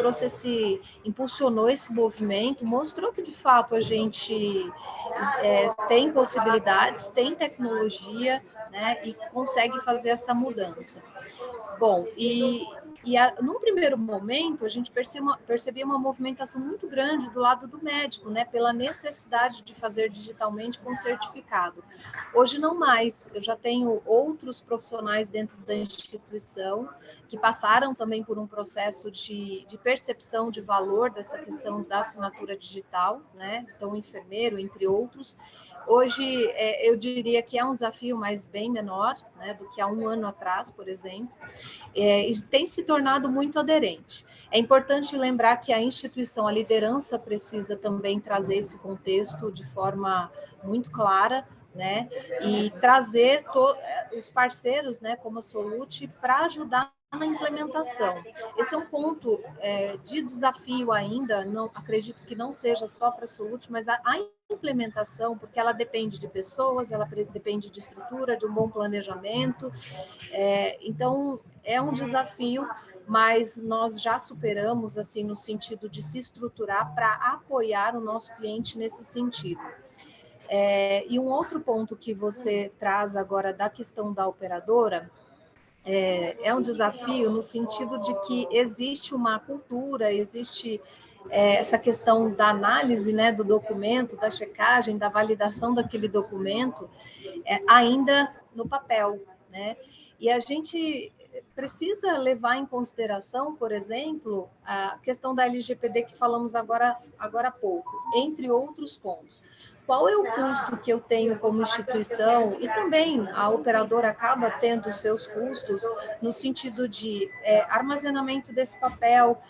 impulsionou esse movimento, mostrou que, de fato, a gente tem possibilidades, tem tecnologia, né, e consegue fazer essa mudança. Bom, e E num primeiro momento, a gente percebia uma movimentação muito grande do lado do médico, né, pela necessidade de fazer digitalmente com certificado. Hoje não mais, eu já tenho outros profissionais dentro da instituição que passaram também por um processo de percepção de valor dessa questão da assinatura digital, né, então enfermeiro, entre outros. Hoje, eu diria que é um desafio, mas bem menor, né, do que há um ano atrás, por exemplo. E tem se tornado muito aderente. É importante lembrar que a instituição, a liderança precisa também trazer esse contexto de forma muito clara, né? E trazer os parceiros, né, como a Solute, para ajudar na implementação. Esse é um ponto de desafio ainda, não acredito que não seja só para a Solute, mas a implementação, porque ela depende de pessoas, ela depende de estrutura, de um bom planejamento. Então, é um desafio, mas nós já superamos, assim, no sentido de se estruturar para apoiar o nosso cliente nesse sentido. E um outro ponto que você traz agora da questão da operadora, é um desafio no sentido de que existe uma cultura, existe essa questão da análise, né, do documento, da checagem, da validação daquele documento, ainda no papel, né? E a gente precisa levar em consideração, por exemplo, a questão da LGPD que falamos agora há pouco, entre outros pontos. Qual é o custo que eu tenho como instituição? E também a operadora acaba tendo seus custos no sentido de armazenamento desse papel,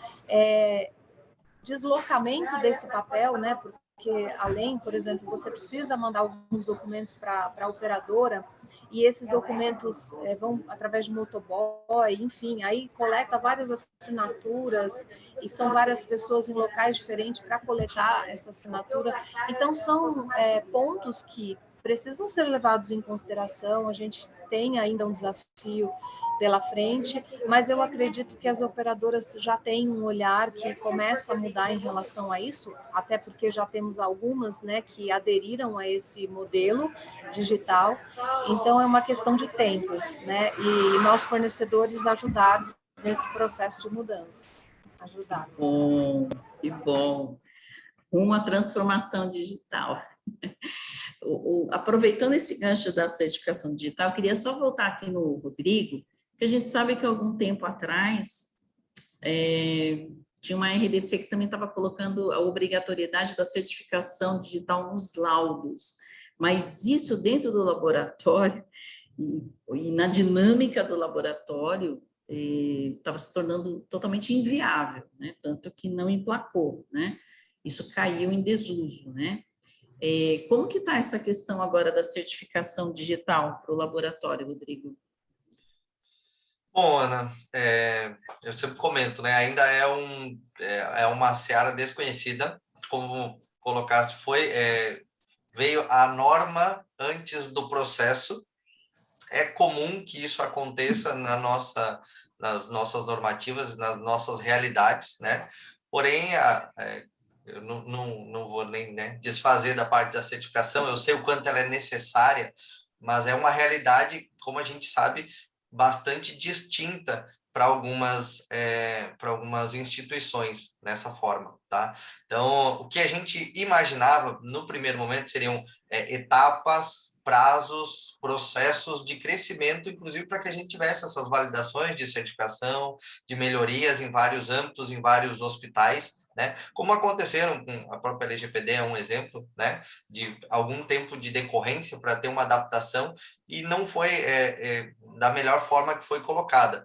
deslocamento desse papel, né? Porque além, por exemplo, você precisa mandar alguns documentos para a operadora e esses documentos vão através de motoboy, enfim, aí coleta várias assinaturas e são várias pessoas em locais diferentes para coletar essa assinatura. Então, são pontos que precisam ser levados em consideração. A gente tem ainda um desafio pela frente, mas eu acredito que as operadoras já têm um olhar que começa a mudar em relação a isso, até porque já temos algumas, né, que aderiram a esse modelo digital. Então, é uma questão de tempo, né? E nós, fornecedores, ajudar nesse processo de mudança. Ajudar. Que bom. Uma transformação digital. Aproveitando esse gancho da certificação digital, eu queria só voltar aqui no Rodrigo, que a gente sabe que algum tempo atrás tinha uma RDC que também estava colocando a obrigatoriedade da certificação digital nos laudos, mas isso dentro do laboratório e na dinâmica do laboratório estava se tornando totalmente inviável, né? Tanto que não emplacou, né? Isso caiu em desuso, né? Como que está essa questão agora da certificação digital para o laboratório, Rodrigo? Bom, Ana, eu sempre comento, né? Ainda é uma seara desconhecida, como colocaste, veio a norma antes do processo. É comum que isso aconteça nas nossas normativas, nas nossas realidades, né? Porém, eu não vou nem, né, desfazer da parte da certificação, eu sei o quanto ela é necessária, mas é uma realidade, como a gente sabe, bastante distinta para algumas instituições nessa forma, tá? Então, o que a gente imaginava no primeiro momento seriam etapas, prazos, processos de crescimento, inclusive para que a gente tivesse essas validações de certificação, de melhorias em vários âmbitos, em vários hospitais, né? Como aconteceram com a própria LGPD, é um exemplo, né? De algum tempo de decorrência para ter uma adaptação e não foi da melhor forma que foi colocada.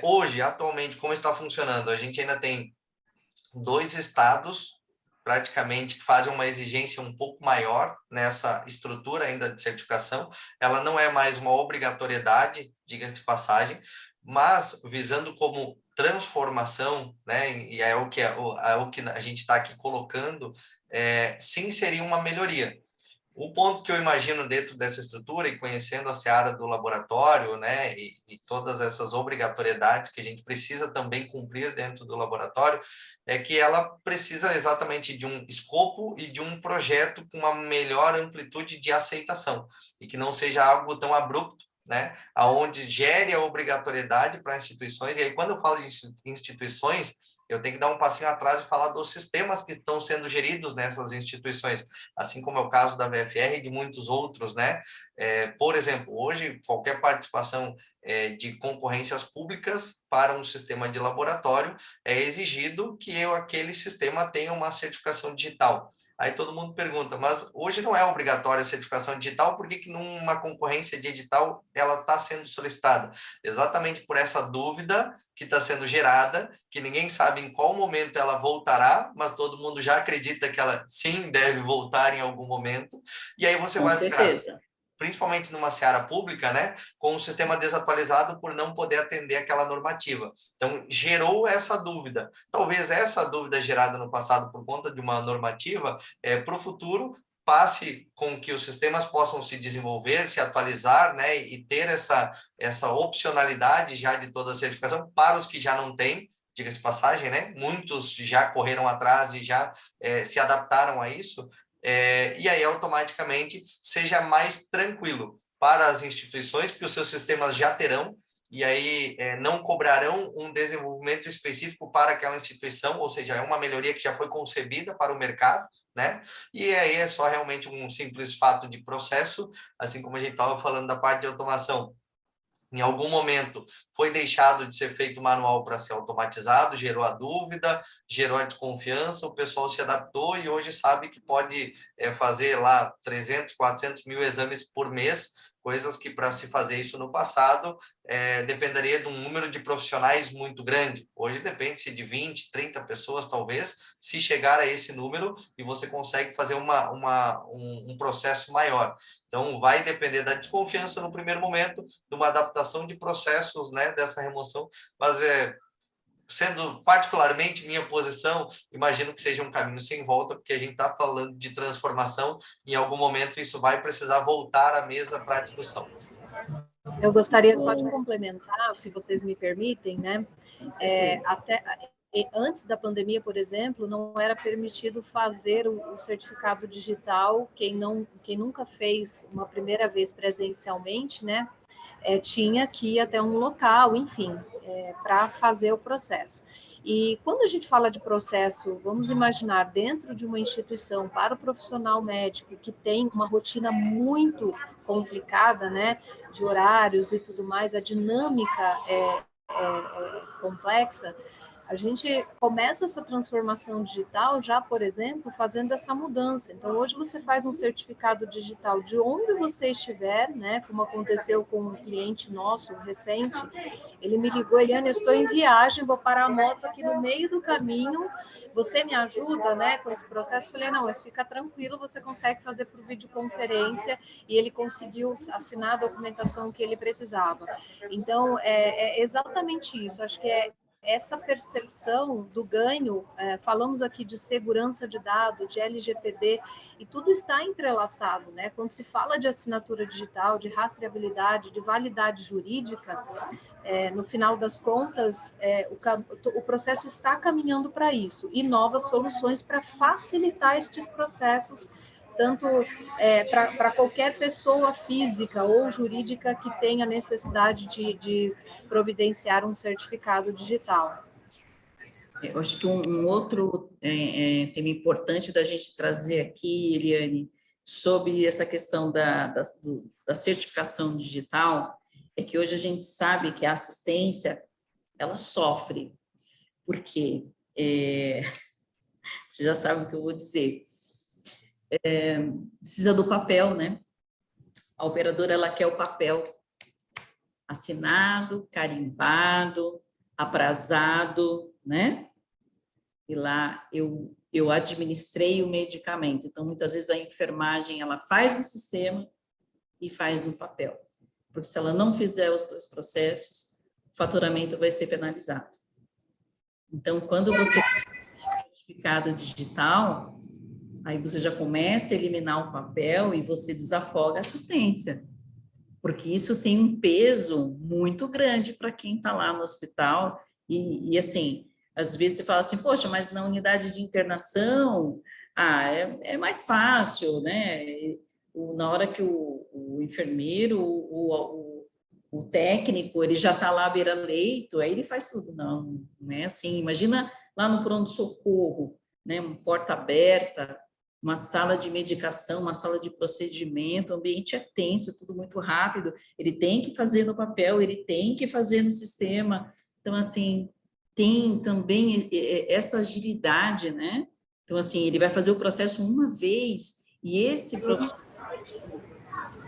Hoje, atualmente, como está funcionando? A gente ainda tem 2 estados praticamente que fazem uma exigência um pouco maior nessa estrutura ainda de certificação. Ela não é mais uma obrigatoriedade, diga-se de passagem, mas visando como transformação, né, e é o que a gente está aqui colocando, sim, seria uma melhoria. O ponto que eu imagino dentro dessa estrutura e conhecendo a seara do laboratório, né, e todas essas obrigatoriedades que a gente precisa também cumprir dentro do laboratório, é que ela precisa exatamente de um escopo e de um projeto com uma melhor amplitude de aceitação e que não seja algo tão abrupto, né, aonde gere a obrigatoriedade para instituições, e aí quando eu falo de instituições, eu tenho que dar um passinho atrás e falar dos sistemas que estão sendo geridos nessas instituições, assim como é o caso da VFR e de muitos outros, né? Por exemplo, hoje, qualquer participação de concorrências públicas para um sistema de laboratório é exigido que aquele sistema tenha uma certificação digital. Aí todo mundo pergunta, mas hoje não é obrigatória a certificação digital, por que numa concorrência de edital ela está sendo solicitada? Exatamente por essa dúvida que está sendo gerada, que ninguém sabe em qual momento ela voltará, mas todo mundo já acredita que ela sim deve voltar em algum momento, e aí você vai ficar, principalmente numa seara pública, né, com um sistema desatualizado por não poder atender aquela normativa. Então, gerou essa dúvida. Talvez essa dúvida gerada no passado por conta de uma normativa, para o futuro, passe com que os sistemas possam se desenvolver, se atualizar, né, e ter essa opcionalidade já de toda a certificação para os que já não têm, diga-se de passagem, né, muitos já correram atrás e já se adaptaram a isso, e aí automaticamente seja mais tranquilo para as instituições, que os seus sistemas já terão, e aí não cobrarão um desenvolvimento específico para aquela instituição, ou seja, é uma melhoria que já foi concebida para o mercado, né? E aí é só realmente um simples fato de processo, assim como a gente estava falando da parte de automação. Em algum momento foi deixado de ser feito manual para ser automatizado, gerou a dúvida, gerou a desconfiança, o pessoal se adaptou e hoje sabe que pode fazer lá 300, 400 mil exames por mês, coisas que para se fazer isso no passado dependeria de um número de profissionais muito grande. Hoje depende-se de 20, 30 pessoas talvez, se chegar a esse número e você consegue fazer um processo maior. Então, vai depender da desconfiança no primeiro momento, de uma adaptação de processos, né, dessa remoção, mas sendo particularmente minha posição, imagino que seja um caminho sem volta, porque a gente está falando de transformação, e em algum momento isso vai precisar voltar à mesa para a discussão. Eu gostaria só de complementar, se vocês me permitem, né? Até antes da pandemia, por exemplo, não era permitido fazer o certificado digital, quem nunca fez uma primeira vez presencialmente, né? Tinha que ir até um local, enfim, para fazer o processo. E quando a gente fala de processo, vamos imaginar dentro de uma instituição para o profissional médico que tem uma rotina muito complicada, né, de horários e tudo mais, a dinâmica é complexa. A gente começa essa transformação digital já, por exemplo, fazendo essa mudança. Então, hoje você faz um certificado digital de onde você estiver, né? Como aconteceu com um cliente nosso recente. Ele me ligou, Eliane, eu estou em viagem, vou parar a moto aqui no meio do caminho. Você me ajuda, né, com esse processo? Eu falei, não, mas fica tranquilo, você consegue fazer por videoconferência, e ele conseguiu assinar a documentação que ele precisava. Então, é exatamente isso. Acho que essa percepção do ganho, falamos aqui de segurança de dados, de LGPD, e tudo está entrelaçado, né? Quando se fala de assinatura digital, de rastreabilidade, de validade jurídica, no final das contas, o processo está caminhando para isso, e novas soluções para facilitar estes processos, tanto para qualquer pessoa física ou jurídica que tenha necessidade de providenciar um certificado digital. Eu acho que um outro tema importante da gente trazer aqui, Eliane, sobre essa questão da certificação digital, é que hoje a gente sabe que a assistência, ela sofre, porque você já sabe o que eu vou dizer, precisa do papel, né? A operadora, ela quer o papel assinado, carimbado, aprazado, né? E lá eu administrei o medicamento. Então, muitas vezes a enfermagem, ela faz no sistema e faz no papel. Porque se ela não fizer os dois processos, o faturamento vai ser penalizado. Então, quando você tem um certificado digital, aí você já começa a eliminar o papel e você desafoga a assistência, porque isso tem um peso muito grande para quem está lá no hospital e assim, às vezes você fala assim, poxa, mas na unidade de internação, é mais fácil, né? Na hora que o enfermeiro, o o técnico, ele já está lá à beira-leito, aí ele faz tudo. Não, não é assim. Imagina lá no pronto-socorro, né? Uma porta aberta, uma sala de medicação, uma sala de procedimento, o ambiente é tenso, tudo muito rápido, ele tem que fazer no papel, ele tem que fazer no sistema. Então, assim, tem também essa agilidade, né? Então, assim, ele vai fazer o processo uma vez, e esse profissional,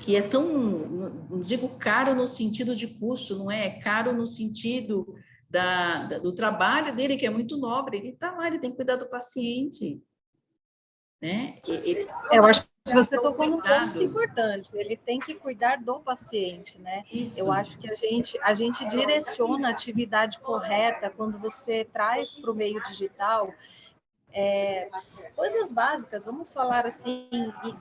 que é tão, não digo caro no sentido de custo, não é? É caro no sentido do trabalho dele, que é muito nobre, ele está lá, ele tem que cuidar do paciente, né? Eu acho que você tocou num ponto importante, ele tem que cuidar do paciente, né? Isso. Eu acho que a gente direciona a atividade correta quando você traz para o meio digital coisas básicas, vamos falar assim,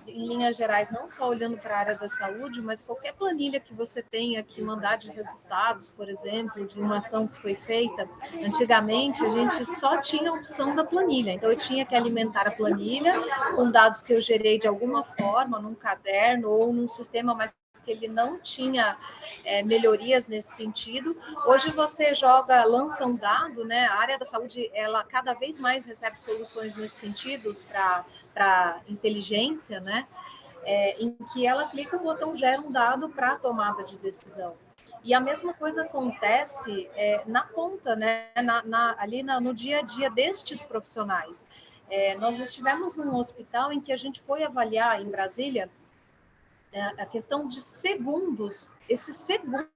em linhas gerais, não só olhando para a área da saúde, mas qualquer planilha que você tenha que mandar de resultados, por exemplo, de uma ação que foi feita. Antigamente, a gente só tinha a opção da planilha, então eu tinha que alimentar a planilha com dados que eu gerei de alguma forma, num caderno ou num sistema mais que ele não tinha melhorias nesse sentido. Hoje você lança um dado, né? A área da saúde, ela cada vez mais recebe soluções nesse sentido para inteligência, né? Em que ela clica o botão gera um dado para a tomada de decisão. E a mesma coisa acontece na ponta, né? Ali no dia a dia destes profissionais. Nós estivemos num hospital em que a gente foi avaliar em Brasília a questão de segundos, esses segundos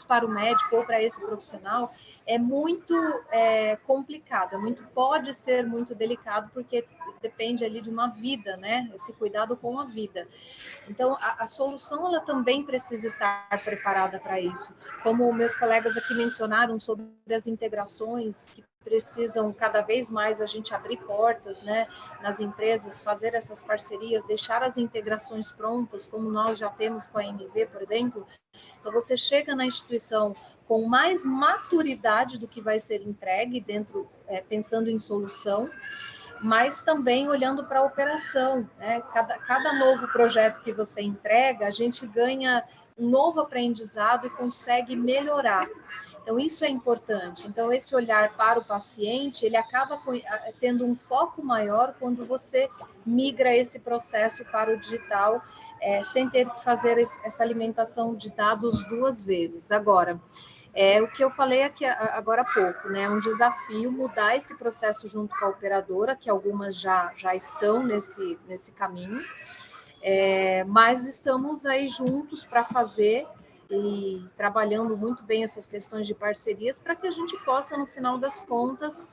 para o médico ou para esse profissional é muito complicado, pode ser muito delicado, porque depende ali de uma vida, né? Esse cuidado com a vida. Então, a solução, ela também precisa estar preparada para isso. Como meus colegas aqui mencionaram sobre as integrações que precisam cada vez mais a gente abrir portas, né, nas empresas, fazer essas parcerias, deixar as integrações prontas, como nós já temos com a MV, por exemplo. Então, você chega na instituição com mais maturidade do que vai ser entregue dentro, pensando em solução, mas também olhando para a operação, né? Cada novo projeto que você entrega, a gente ganha um novo aprendizado e consegue melhorar. Então, isso é importante. Então, esse olhar para o paciente, ele acaba tendo um foco maior quando você migra esse processo para o digital, sem ter que fazer essa alimentação de dados duas vezes. Agora, o que eu falei aqui agora há pouco, né? É um desafio mudar esse processo junto com a operadora, que algumas já estão nesse caminho, mas estamos aí juntos para fazer e trabalhando muito bem essas questões de parcerias para que a gente possa, no final das contas,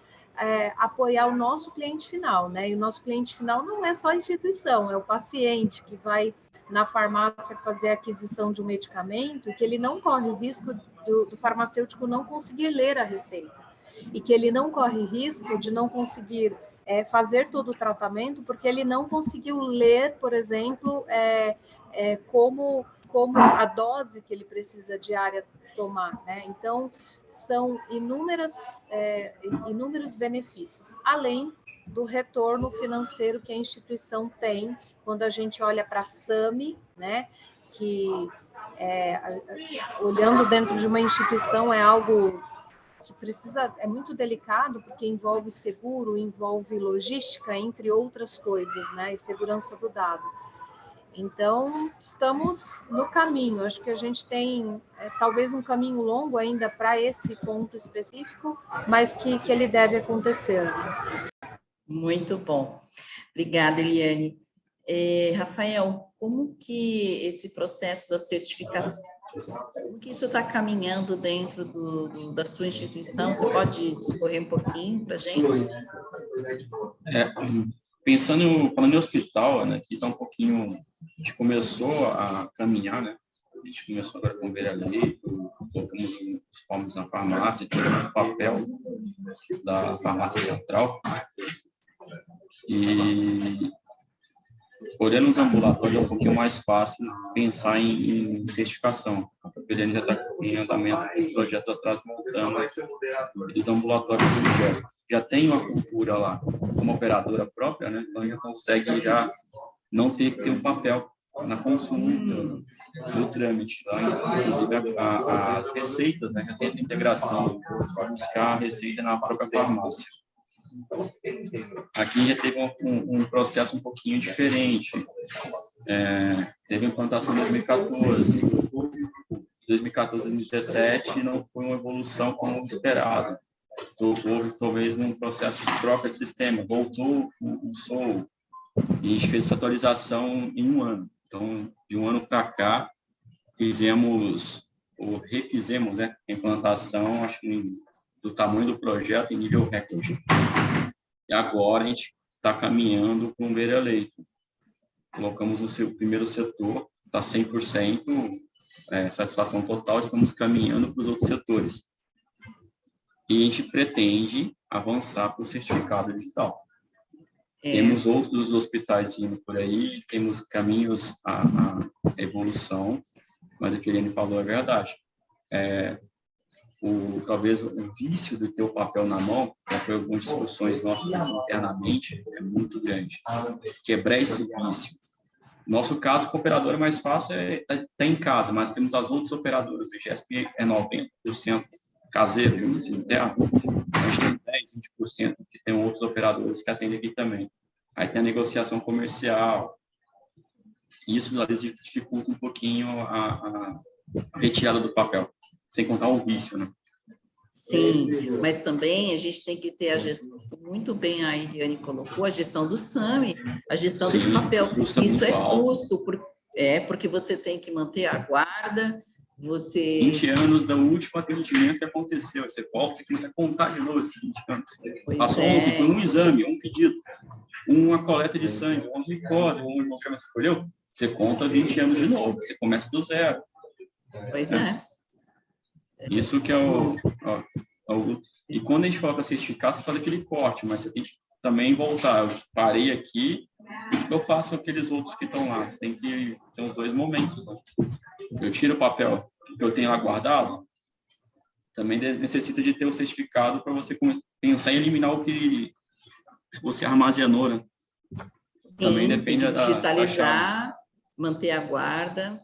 apoiar o nosso cliente final, né? E o nosso cliente final não é só a instituição, é o paciente que vai na farmácia fazer a aquisição de um medicamento, que ele não corre o risco do farmacêutico não conseguir ler a receita, e que ele não corre risco de não conseguir fazer todo o tratamento, porque ele não conseguiu ler, por exemplo, como a dose que ele precisa diária tomar, né? Então, são inúmeros benefícios, além do retorno financeiro que a instituição tem quando a gente olha para a SAMI, né? Que, olhando dentro de uma instituição, é algo que é muito delicado, porque envolve seguro, envolve logística, entre outras coisas, né? E segurança do dado. Então, estamos no caminho. Acho que a gente tem talvez um caminho longo ainda para esse ponto específico, mas que ele deve acontecer. Muito bom. Obrigada, Eliane. Rafael, como que esse processo da certificação, como que isso está caminhando dentro da sua instituição? Você pode discorrer um pouquinho para a gente? Falando em hospital, né, que está um pouquinho, a gente começou a caminhar, né? A gente começou agora com o beira-leito, colocamos os formas na farmácia, tiramos o papel da farmácia central. E olhando os ambulatórios é um pouquinho mais fácil pensar em certificação. A PPDN já está em andamento com os projetos atrás, montando os ambulatórios do GES. Já tem uma cultura lá, como operadora própria, né? Então já consegue já não ter que ter um papel na consulta, no trâmite, lá, inclusive as receitas, né? Já tem essa integração para buscar a receita na própria farmácia. Aqui já teve um processo um pouquinho diferente. Teve implantação em 2014. 2014 e 2017 não foi uma evolução como esperado. Houve talvez um processo de troca de sistema, voltou o SOU, e a gente fez essa atualização em um ano. Então, de um ano para cá, refizemos, né, a implantação, acho que do tamanho do projeto em nível recorde. E agora a gente está caminhando com o beira leito. Colocamos o primeiro setor, está 100%, satisfação total, estamos caminhando para os outros setores. E a gente pretende avançar para o certificado digital. Temos outros hospitais indo por aí, temos caminhos à evolução, mas o que ele falou é verdade. Talvez o vício de ter o papel na mão, já foi algumas discussões nossas internamente, é muito grande. Quebrar esse vício. Nosso caso, com o operador é mais fácil, tá em casa, mas temos as outras operadoras. O IGESP é 90% caseiro, digamos assim, interno. A gente tem 10%, 20% que tem outros operadores que atendem aqui também. Aí tem a negociação comercial. Isso, às vezes, dificulta um pouquinho a retirada do papel, sem contar o vício, né? Sim, mas também a gente tem que ter a gestão, muito bem a Eliane colocou, a gestão do SAMI, a gestão desse papel. Isso é custo, porque você tem que manter a guarda, 20 anos do último atendimento que aconteceu, você volta, você começa a contar de novo esses 20 anos. Passou ontem, foi um exame, um pedido, uma coleta de sangue, um glicose, um hemograma que escolheu, você conta 20 anos de novo, você começa do zero. Pois é. Isso que é e quando a gente coloca certificado, você faz aquele corte, mas você tem que também voltar. Eu parei aqui, o que eu faço com aqueles outros que estão lá? Você tem que ter os dois momentos. Né? Eu tiro o papel que eu tenho lá guardado, também necessita de ter o certificado para você pensar em eliminar o que você armazenou, né? Sim, também depende da digitalizar, manter a guarda.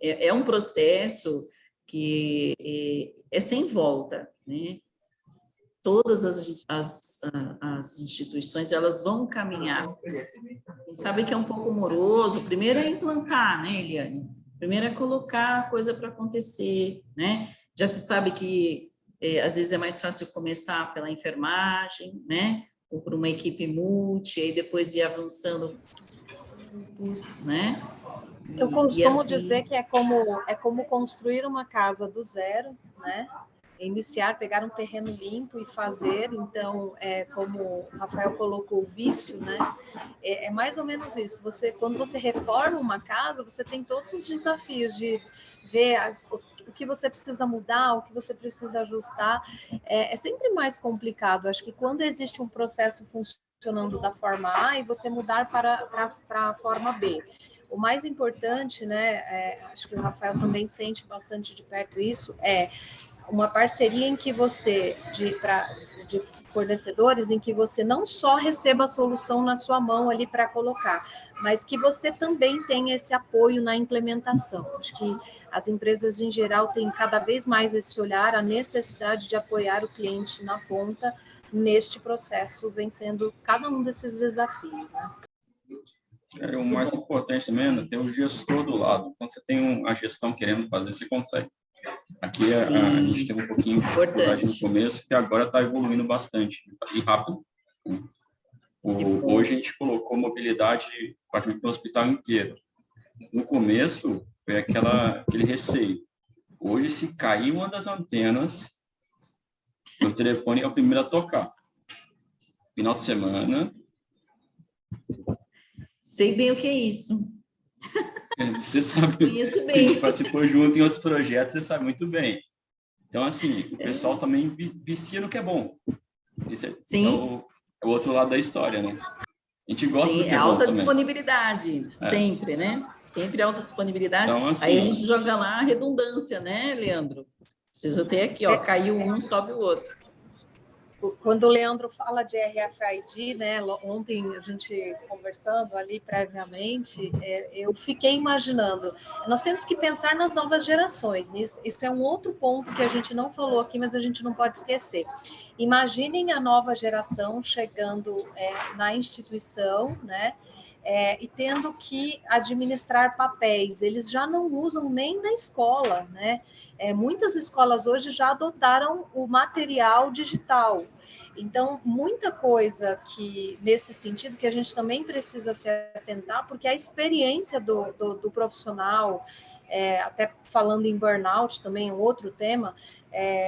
É um processo que é sem volta, né? Todas as instituições, elas vão caminhar. A gente sabe que é um pouco moroso. Primeiro é implantar, né, Eliane? Primeiro é colocar a coisa para acontecer, né? Já se sabe que, às vezes, é mais fácil começar pela enfermagem, né? Ou por uma equipe multi, e depois ir avançando grupos, né? Eu costumo dizer que é como construir uma casa do zero, né? Iniciar, pegar um terreno limpo e fazer. Então, como o Rafael colocou, o vício, né? É mais ou menos isso. Quando você reforma uma casa, você tem todos os desafios de ver o que você precisa mudar, o que você precisa ajustar. É sempre mais complicado. Acho que quando existe um processo funcionando da forma A e você mudar para a forma B. O mais importante, né, acho que o Rafael também sente bastante de perto isso, é uma parceria em que você, de fornecedores, em que você não só receba a solução na sua mão ali para colocar, mas que você também tenha esse apoio na implementação. Acho que as empresas, em geral, têm cada vez mais esse olhar, a necessidade de apoiar o cliente na ponta neste processo, vencendo cada um desses desafios, né? O mais importante também é ter o gestor do lado. Quando você tem a gestão querendo fazer, você consegue. Aqui a gente tem um pouquinho de dificuldade no começo, que agora está evoluindo bastante e rápido. Hoje a gente colocou mobilidade praticamente no hospital inteiro. No começo foi aquele receio. Hoje, se cair uma das antenas, o telefone é o primeiro a tocar. Final de semana. Sei bem o que é isso. Você sabe, a gente participou junto em outros projetos, você sabe muito bem. Então, assim, o pessoal também vicia no que é bom. Esse é o outro lado da história, né? A gente gosta do que é bom alta também. Disponibilidade, sempre, né? Sempre alta disponibilidade. Então, assim, aí a gente joga lá a redundância, né, Leandro? Preciso ter aqui, ó, caiu um, sobe o outro. Quando o Leandro fala de RFID, né, ontem a gente conversando ali previamente, eu fiquei imaginando, nós temos que pensar nas novas gerações, isso é um outro ponto que a gente não falou aqui, mas a gente não pode esquecer. Imaginem a nova geração chegando na instituição, né, e tendo que administrar papéis, eles já não usam nem na escola, né? Muitas escolas hoje já adotaram o material digital. Então, muita coisa que, nesse sentido, que a gente também precisa se atentar, porque a experiência do profissional, até falando em burnout também, um outro tema,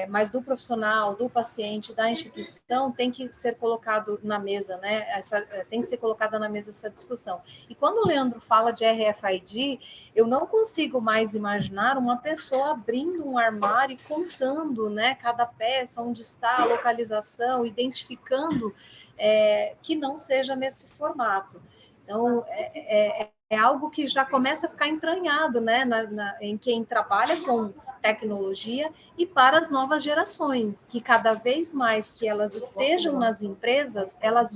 mas do profissional, do paciente, da instituição, tem que ser colocado na mesa, né? Tem que ser colocada na mesa essa discussão. E quando o Leandro fala de RFID, eu não consigo mais imaginar uma pessoa abrindo um armário e contando, né, cada peça, onde está a localização, identificando que não seja nesse formato. Então, é algo que já começa a ficar entranhado, né, em quem trabalha com tecnologia e para as novas gerações, que cada vez mais que elas estejam nas empresas, elas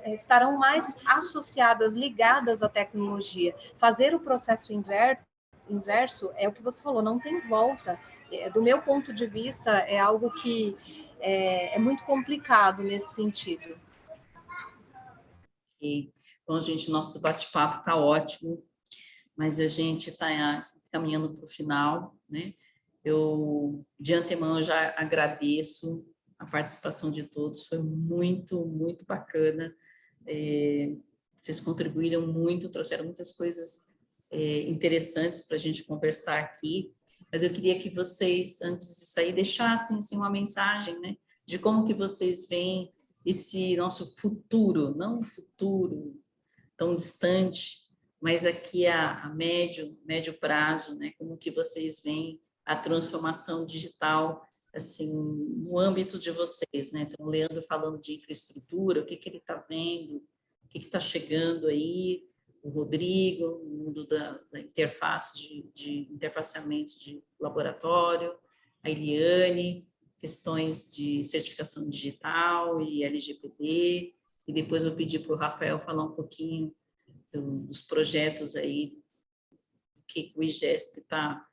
estarão mais associadas, ligadas à tecnologia. Fazer o processo inverso é o que você falou, não tem volta. Do meu ponto de vista, é algo que é muito complicado nesse sentido. Ok. Bom, gente, nosso bate-papo está ótimo, mas a gente está caminhando para o final, né? De antemão, eu já agradeço a participação de todos, foi muito, muito bacana. Vocês contribuíram muito, trouxeram muitas coisas interessantes para a gente conversar aqui, mas eu queria que vocês, antes de sair, deixassem assim, uma mensagem, né, de como que vocês veem esse nosso futuro, não um futuro tão distante, mas aqui a médio prazo, né, como que vocês veem a transformação digital, assim, no âmbito de vocês, né? Então, o Leandro falando de infraestrutura, o que ele está vendo, o que está chegando aí, o Rodrigo, o mundo da interface, de interfaceamento de laboratório, a Eliane, questões de certificação digital e LGPD, e depois eu pedi para o Rafael falar um pouquinho dos projetos aí, que o IGESP está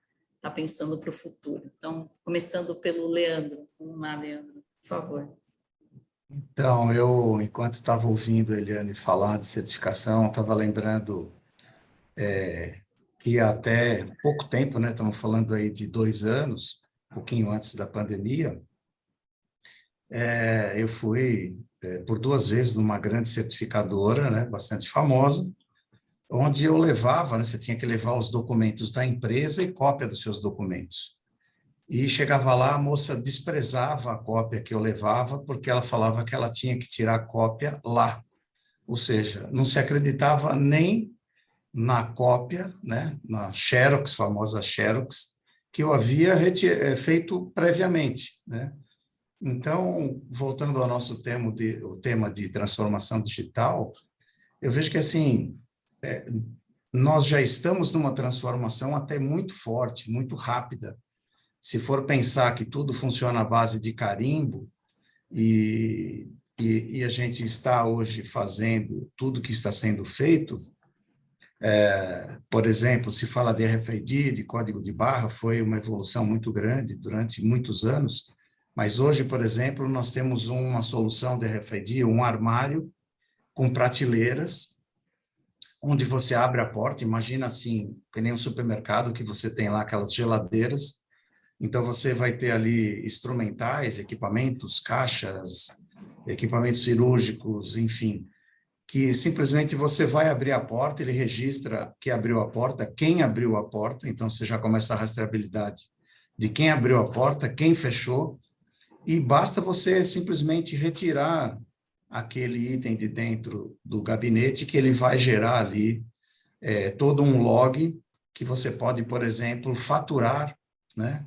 pensando para o futuro. Então, começando pelo Leandro. Vamos lá, Leandro, por favor. Então, enquanto estava ouvindo a Eliane falar de certificação, estava lembrando que até pouco tempo, né, estamos falando aí de 2 anos, um pouquinho antes da pandemia, eu fui por 2 vezes numa grande certificadora, né, bastante famosa, onde eu levava, né, você tinha que levar os documentos da empresa e cópia dos seus documentos. E chegava lá, a moça desprezava a cópia que eu levava, porque ela falava que ela tinha que tirar a cópia lá. Ou seja, não se acreditava nem na cópia, né, na Xerox, famosa Xerox, que eu havia feito previamente, né? Então, voltando ao nosso o tema de transformação digital, eu vejo que, assim, nós já estamos numa transformação até muito forte, muito rápida. Se for pensar que tudo funciona à base de carimbo e a gente está hoje fazendo tudo que está sendo feito, por exemplo, se fala de RFID, de código de barra, foi uma evolução muito grande durante muitos anos, mas hoje, por exemplo, nós temos uma solução de RFID, um armário com prateleiras, onde você abre a porta, imagina assim, que nem um supermercado que você tem lá aquelas geladeiras, então você vai ter ali instrumentais, equipamentos, caixas, equipamentos cirúrgicos, enfim, que simplesmente você vai abrir a porta, ele registra que abriu a porta, quem abriu a porta, então você já começa a rastreabilidade de quem abriu a porta, quem fechou, e basta você simplesmente retirar aquele item de dentro do gabinete que ele vai gerar ali todo um log que você pode, por exemplo, faturar, né,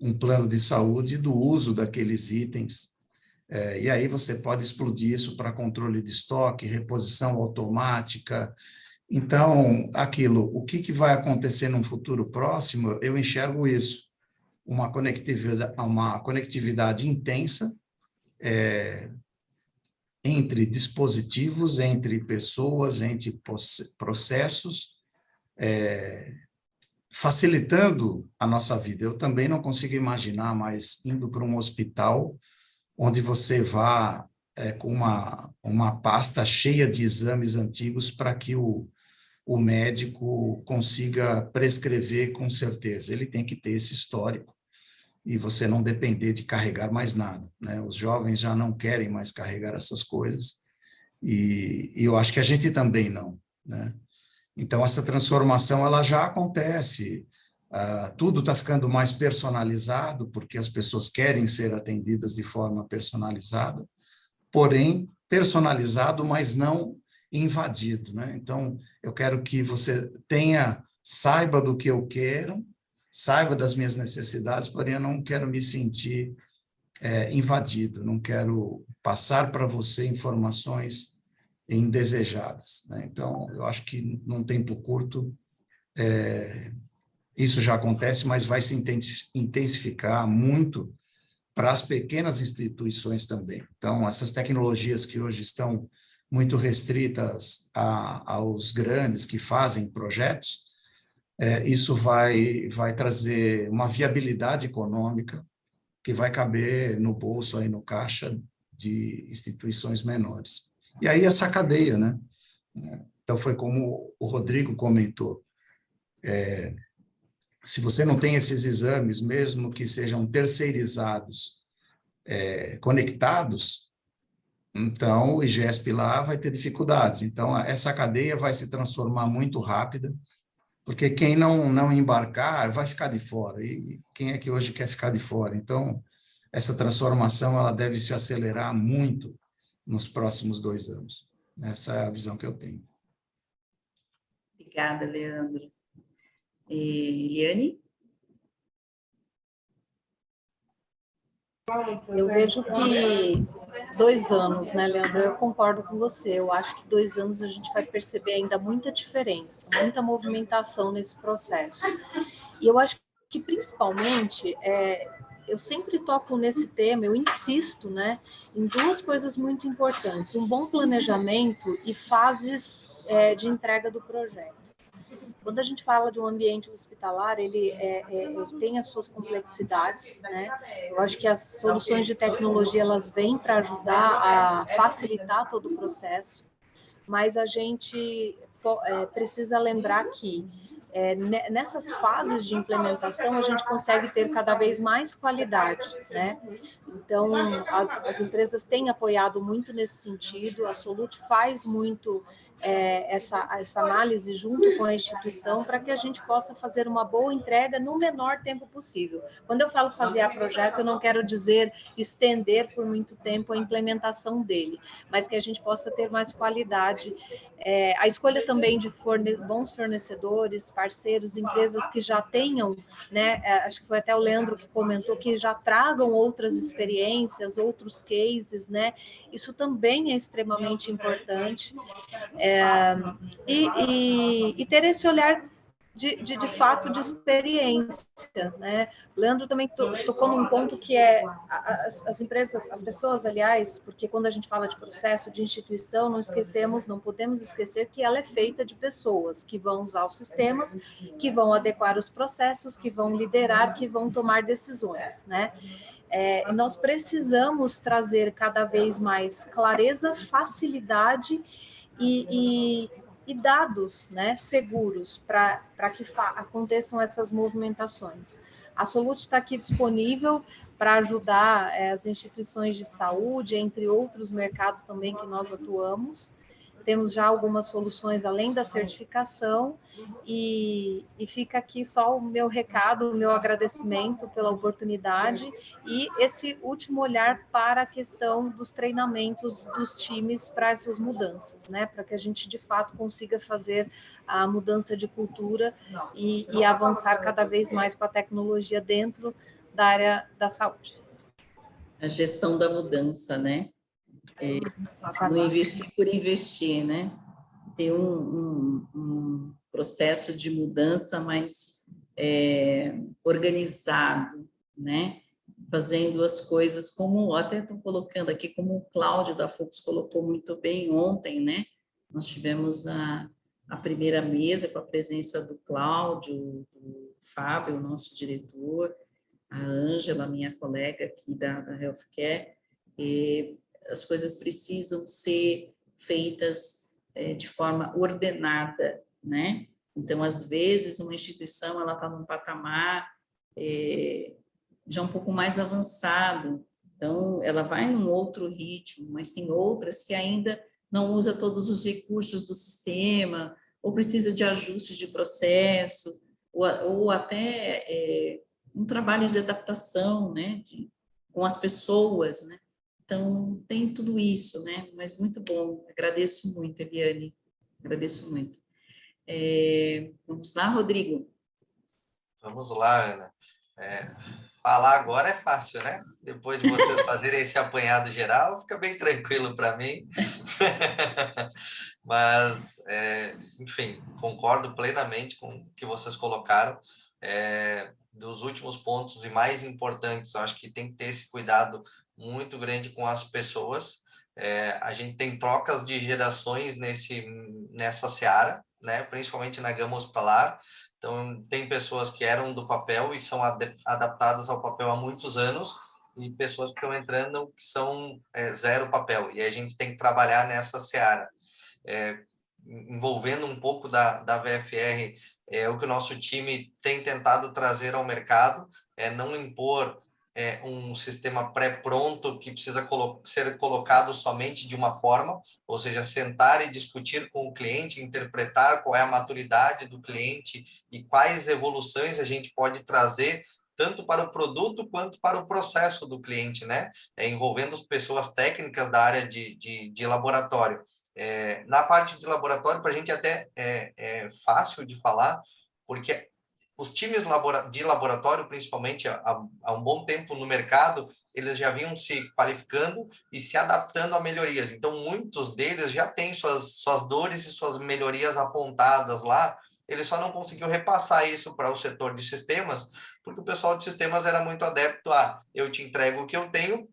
um plano de saúde do uso daqueles itens. E aí você pode explodir isso para controle de estoque, reposição automática. Então, o que vai acontecer num futuro próximo, eu enxergo isso. uma conectividade intensa entre dispositivos, entre pessoas, entre processos, facilitando a nossa vida. Eu também não consigo imaginar mais indo para um hospital onde você vá com uma pasta cheia de exames antigos para que o médico consiga prescrever com certeza. Ele tem que ter esse histórico e você não depender de carregar mais nada, né? Os jovens já não querem mais carregar essas coisas e eu acho que a gente também não, né? Então, essa transformação ela já acontece, tudo está ficando mais personalizado, porque as pessoas querem ser atendidas de forma personalizada, porém, personalizado, mas não invadido, né? Então, eu quero que você saiba do que eu quero, saiba das minhas necessidades, porém, eu não quero me sentir invadido, não quero passar para você informações indesejadas, né? Então, eu acho que num tempo curto, isso já acontece, mas vai se intensificar muito para as pequenas instituições também. Então, essas tecnologias que hoje estão muito restritas aos grandes que fazem projetos, isso vai trazer uma viabilidade econômica que vai caber no bolso, aí no caixa de instituições menores. E aí essa cadeia, né? Então, foi como o Rodrigo comentou, se você não tem esses exames, mesmo que sejam terceirizados, conectados, então o IGESP lá vai ter dificuldades. Então, essa cadeia vai se transformar muito rápida, porque quem não embarcar vai ficar de fora. E quem é que hoje quer ficar de fora? Então, essa transformação ela deve se acelerar muito nos próximos 2 anos. Essa é a visão que eu tenho. Obrigada, Leandro. Eliane? Eu vejo que 2 anos, né, Leandro? Eu concordo com você. Eu acho que 2 anos a gente vai perceber ainda muita diferença, muita movimentação nesse processo. E eu acho que, principalmente, eu sempre toco nesse tema, eu insisto, né, em 2 coisas muito importantes: um bom planejamento e fases de entrega do projeto. Quando a gente fala de um ambiente hospitalar, ele tem as suas complexidades, né? Eu acho que as soluções de tecnologia elas vêm para ajudar a facilitar todo o processo, mas a gente precisa lembrar que nessas fases de implementação a gente consegue ter cada vez mais qualidade, né? Então, as empresas têm apoiado muito nesse sentido, a Solute faz muito essa análise junto com a instituição para que a gente possa fazer uma boa entrega no menor tempo possível. Quando eu falo fazer projeto, eu não quero dizer estender por muito tempo a implementação dele, mas que a gente possa ter mais qualidade. A escolha também de bons fornecedores, parceiros, empresas que já tenham, né, acho que foi até o Leandro que comentou, que já tragam outras experiências, outros cases, né? Isso também é extremamente importante. E ter esse olhar de fato de experiência, né? O Leandro também tocou num ponto que as empresas, as pessoas, aliás, porque quando a gente fala de processo, de instituição, não podemos esquecer que ela é feita de pessoas que vão usar os sistemas, que vão adequar os processos, que vão liderar, que vão tomar decisões, né? Nós precisamos trazer cada vez mais clareza, facilidade e dados, né, seguros para que aconteçam essas movimentações. A Solute está aqui disponível para ajudar as instituições de saúde, entre outros mercados também que nós atuamos. Temos já algumas soluções além da certificação e fica aqui só o meu recado, o meu agradecimento pela oportunidade e esse último olhar para a questão dos treinamentos dos times para essas mudanças, né? Para que a gente de fato consiga fazer a mudança de cultura e avançar cada vez mais com a tecnologia dentro da área da saúde. A gestão da mudança, né? Não investir por investir, né? Ter um processo de mudança mais organizado, né? Fazendo as coisas como, até estou colocando aqui, como o Cláudio da Fux colocou muito bem ontem, né? Nós tivemos a primeira mesa com a presença do Cláudio, do Fábio, nosso diretor, a Ângela, minha colega aqui da Healthcare, e as coisas precisam ser feitas de forma ordenada, né? Então, às vezes, uma instituição, ela está num patamar já um pouco mais avançado, então, ela vai num outro ritmo, mas tem outras que ainda não usa todos os recursos do sistema, ou precisa de ajustes de processo, ou até um trabalho de adaptação, né, com as pessoas, né? Então, tem tudo isso, né? Mas muito bom, agradeço muito, Eliane, agradeço muito. Vamos lá, Rodrigo? Vamos lá, Ana. Falar agora é fácil, né? Depois de vocês fazerem esse apanhado geral, fica bem tranquilo para mim. Mas, enfim, concordo plenamente com o que vocês colocaram. Dos últimos pontos e mais importantes, eu acho que tem que ter esse cuidado muito grande com as pessoas. A gente tem trocas de gerações nessa seara, né? Principalmente na gama hospitalar. Então, tem pessoas que eram do papel e são adaptadas ao papel há muitos anos, e pessoas que estão entrando que são zero papel. E a gente tem que trabalhar nessa seara. Envolvendo um pouco da VFR, o que o nosso time tem tentado trazer ao mercado, não impor um sistema pré-pronto que precisa ser colocado somente de uma forma, ou seja, sentar e discutir com o cliente, interpretar qual é a maturidade do cliente e quais evoluções a gente pode trazer tanto para o produto quanto para o processo do cliente, né? Envolvendo as pessoas técnicas da área de laboratório. Na parte de laboratório, para a gente até é fácil de falar, porque os times de laboratório, principalmente há um bom tempo no mercado, eles já vinham se qualificando e se adaptando a melhorias. Então, muitos deles já têm suas dores e suas melhorias apontadas lá. Ele só não conseguiu repassar isso para o setor de sistemas, porque o pessoal de sistemas era muito adepto a eu te entrego o que eu tenho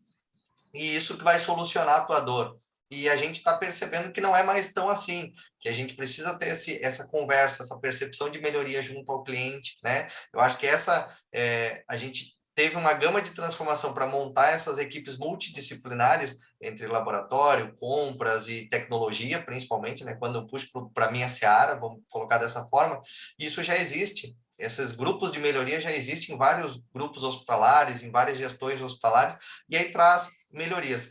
e isso que vai solucionar a tua dor. E a gente está percebendo que não é mais tão assim, que a gente precisa ter essa conversa, essa percepção de melhoria junto ao cliente, né? Eu acho que a gente teve uma gama de transformação para montar essas equipes multidisciplinares entre laboratório, compras e tecnologia, principalmente, né? Quando eu puxo para a minha seara, vamos colocar dessa forma, isso já existe. Esses grupos de melhoria já existem em vários grupos hospitalares, em várias gestões hospitalares, e aí traz melhorias.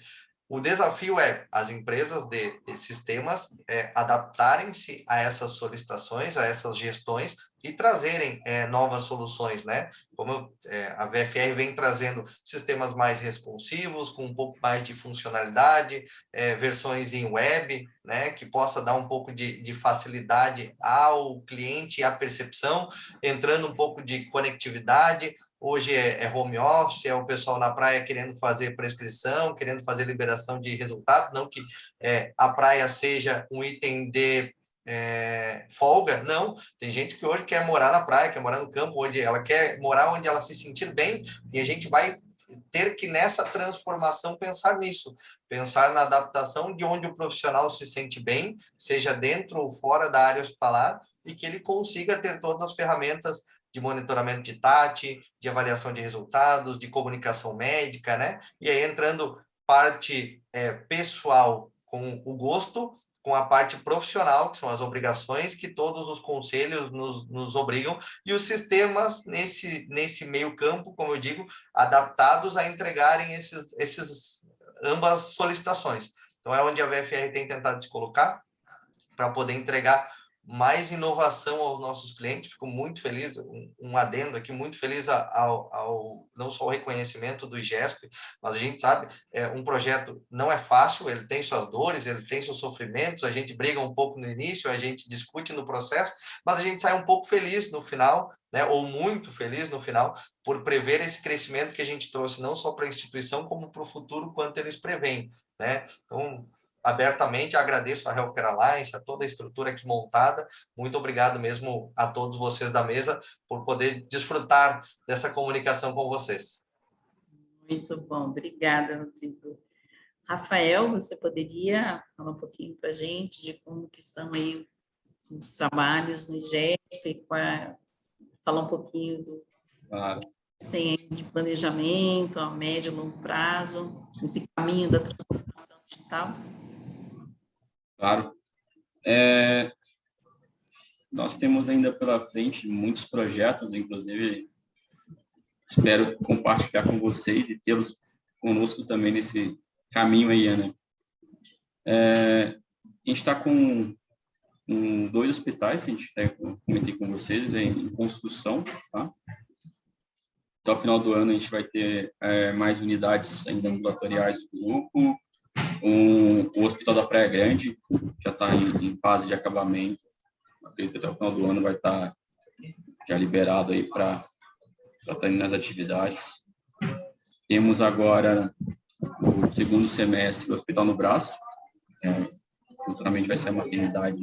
O desafio é as empresas de sistemas adaptarem-se a essas solicitações, a essas gestões e trazerem novas soluções, né? Como a VFR vem trazendo sistemas mais responsivos, com um pouco mais de funcionalidade, versões em web, né? Que possa dar um pouco de facilidade ao cliente e à percepção, entrando um pouco de conectividade. Hoje é home office, é o pessoal na praia querendo fazer prescrição, querendo fazer liberação de resultado, não que a praia seja um item de folga, não. Tem gente que hoje quer morar na praia, quer morar no campo, onde ela quer morar onde ela se sentir bem, e a gente vai ter que, nessa transformação, pensar nisso, pensar na adaptação de onde o profissional se sente bem, seja dentro ou fora da área hospitalar, e que ele consiga ter todas as ferramentas de monitoramento de TAT, de avaliação de resultados, de comunicação médica, né? E aí entrando parte pessoal com o gosto, com a parte profissional, que são as obrigações que todos os conselhos nos obrigam, e os sistemas nesse meio campo, como eu digo, adaptados a entregarem ambas solicitações. Então, é onde a VFR tem tentado se colocar para poder entregar mais inovação aos nossos clientes. Fico muito feliz, um adendo aqui, muito feliz não só o reconhecimento do IGESP, mas a gente sabe, um projeto não é fácil, ele tem suas dores, ele tem seus sofrimentos, a gente briga um pouco no início, a gente discute no processo, mas a gente sai um pouco feliz no final, né, ou muito feliz no final, por prever esse crescimento que a gente trouxe, não só para a instituição, como para o futuro, quanto eles preveem, né? Então, abertamente, agradeço a Healthcare Alliance, a toda a estrutura aqui montada. Muito obrigado mesmo a todos vocês da mesa por poder desfrutar dessa comunicação com vocês. Muito bom, obrigada, Rodrigo. Rafael, você poderia falar um pouquinho para a gente de como que estão aí os trabalhos no IGESP, falar um pouquinho do que tem aí de planejamento a médio e longo prazo, esse caminho da transformação digital? Claro. Nós temos ainda pela frente muitos projetos, inclusive espero compartilhar com vocês e tê-los conosco também nesse caminho aí, Ana. A gente está com 2 hospitais, a gente comentei com vocês, em construção, tá? Até o final do ano a gente vai ter mais unidades ainda ambulatoriais do grupo. O Hospital da Praia Grande já está em fase de acabamento. Acredito que até o final do ano vai estar já liberado aí para estar indo nas atividades. Temos agora o segundo semestre do Hospital no Brás. Futuramente vai ser a maternidade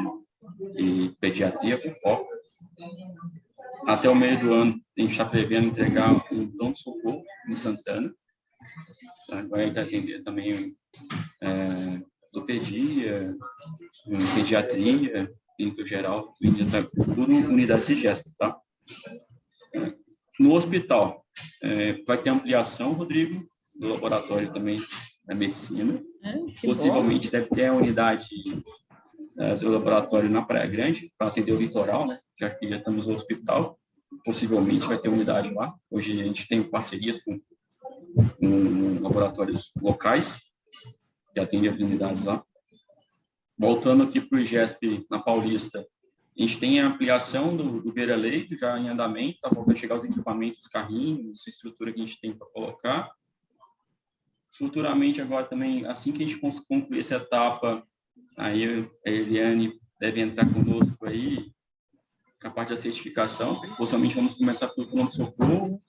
e pediatria com foco. Até o meio do ano, a gente está prevendo entregar um pronto-socorro em Santana. Vai atender também ortopedia, pediatria, clínica geral, tudo unidades de gesto, tá? No hospital, vai ter ampliação, Rodrigo, do laboratório também da medicina. Possivelmente bom. Deve ter a unidade do laboratório na Praia Grande, para atender o litoral, né? Já que já estamos no hospital, possivelmente vai ter unidade lá. Hoje a gente tem parcerias com laboratórios locais, que atendem as unidades lá. Voltando aqui para o IGESP na Paulista, a gente tem a ampliação do beira-leito já em andamento, está voltando a chegar os equipamentos, os carrinhos, essa estrutura que a gente tem para colocar. Futuramente, agora também, assim que a gente concluir essa etapa, aí a Eliane deve entrar conosco aí, com a parte da certificação. Possivelmente vamos começar pelo pronto-socorro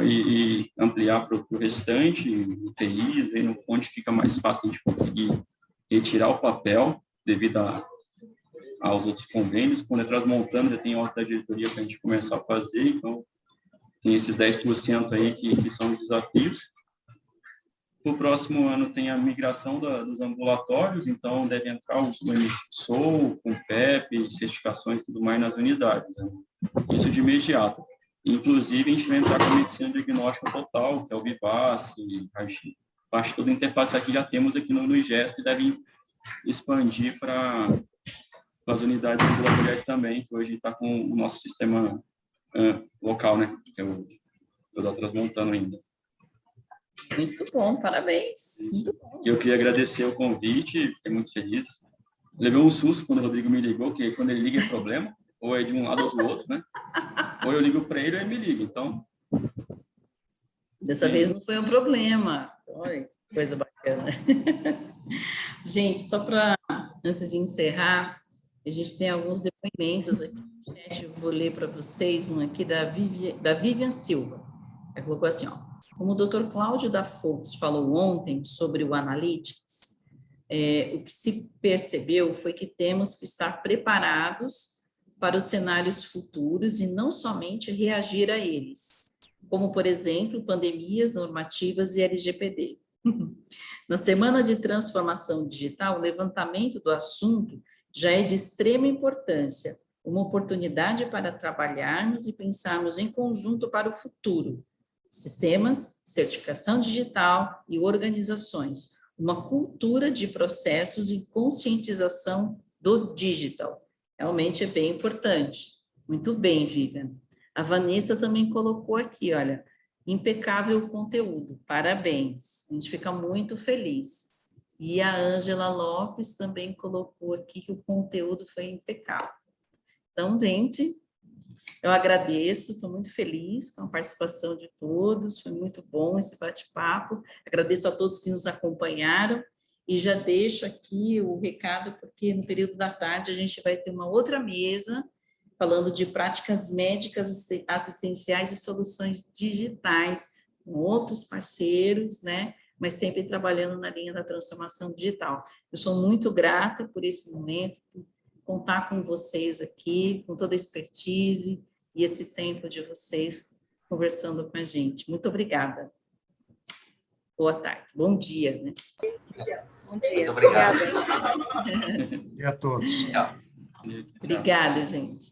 e ampliar para o restante, UTIs, vendo onde fica mais fácil a gente conseguir retirar o papel devido aos outros convênios. Quando entrar montando, já tem ordem da diretoria para a gente começar a fazer, então tem esses 10% aí que são os desafios. No próximo ano tem a migração dos ambulatórios, então deve entrar o SOU, com PEP, certificações e tudo mais nas unidades, né? Isso de imediato. Inclusive, a gente vai entrar com a medicina diagnóstica total, que é o Vivace, parte toda a interface aqui já temos aqui no IGESP, deve expandir para as unidades ambulatoriais também, que hoje está com o nosso sistema local, né? Que eu estou transmontando ainda. Muito bom, parabéns. Muito bom. Eu queria agradecer o convite, fiquei muito feliz. Levei um susto quando o Rodrigo me ligou, que quando ele liga é problema, ou é de um lado ou do outro, né? Ou eu ligo para ele ou ele me liga, então... Dessa vez não foi um problema. Olha, que coisa bacana. Gente, só para, antes de encerrar, a gente tem alguns depoimentos aqui no chat, eu vou ler para vocês, um aqui da Vivian Silva. Ela colocou assim, ó, como o Dr. Cláudio da Fontes falou ontem sobre o Analytics, o que se percebeu foi que temos que estar preparados para os cenários futuros e não somente reagir a eles, como, por exemplo, pandemias, normativas e LGPD. Na Semana de Transformação Digital, o levantamento do assunto já é de extrema importância, uma oportunidade para trabalharmos e pensarmos em conjunto para o futuro. Sistemas, certificação digital e organizações, uma cultura de processos e conscientização do digital. Realmente é bem importante. Muito bem, Vivian. A Vanessa também colocou aqui, olha, impecável conteúdo, parabéns. A gente fica muito feliz. E a Ângela Lopes também colocou aqui que o conteúdo foi impecável. Então, gente, eu agradeço, estou muito feliz com a participação de todos, foi muito bom esse bate-papo. Agradeço a todos que nos acompanharam e já deixo aqui o recado, porque no período da tarde a gente vai ter uma outra mesa falando de práticas médicas assistenciais e soluções digitais com outros parceiros, né? mas sempre trabalhando na linha da transformação digital. Eu sou muito grata por esse momento, por contar com vocês aqui, com toda a expertise e esse tempo de vocês conversando com a gente. Muito obrigada. Boa tarde. Bom dia, né? Bom dia. Muito obrigado. Obrigada. E a todos. Tchau. Obrigada, gente.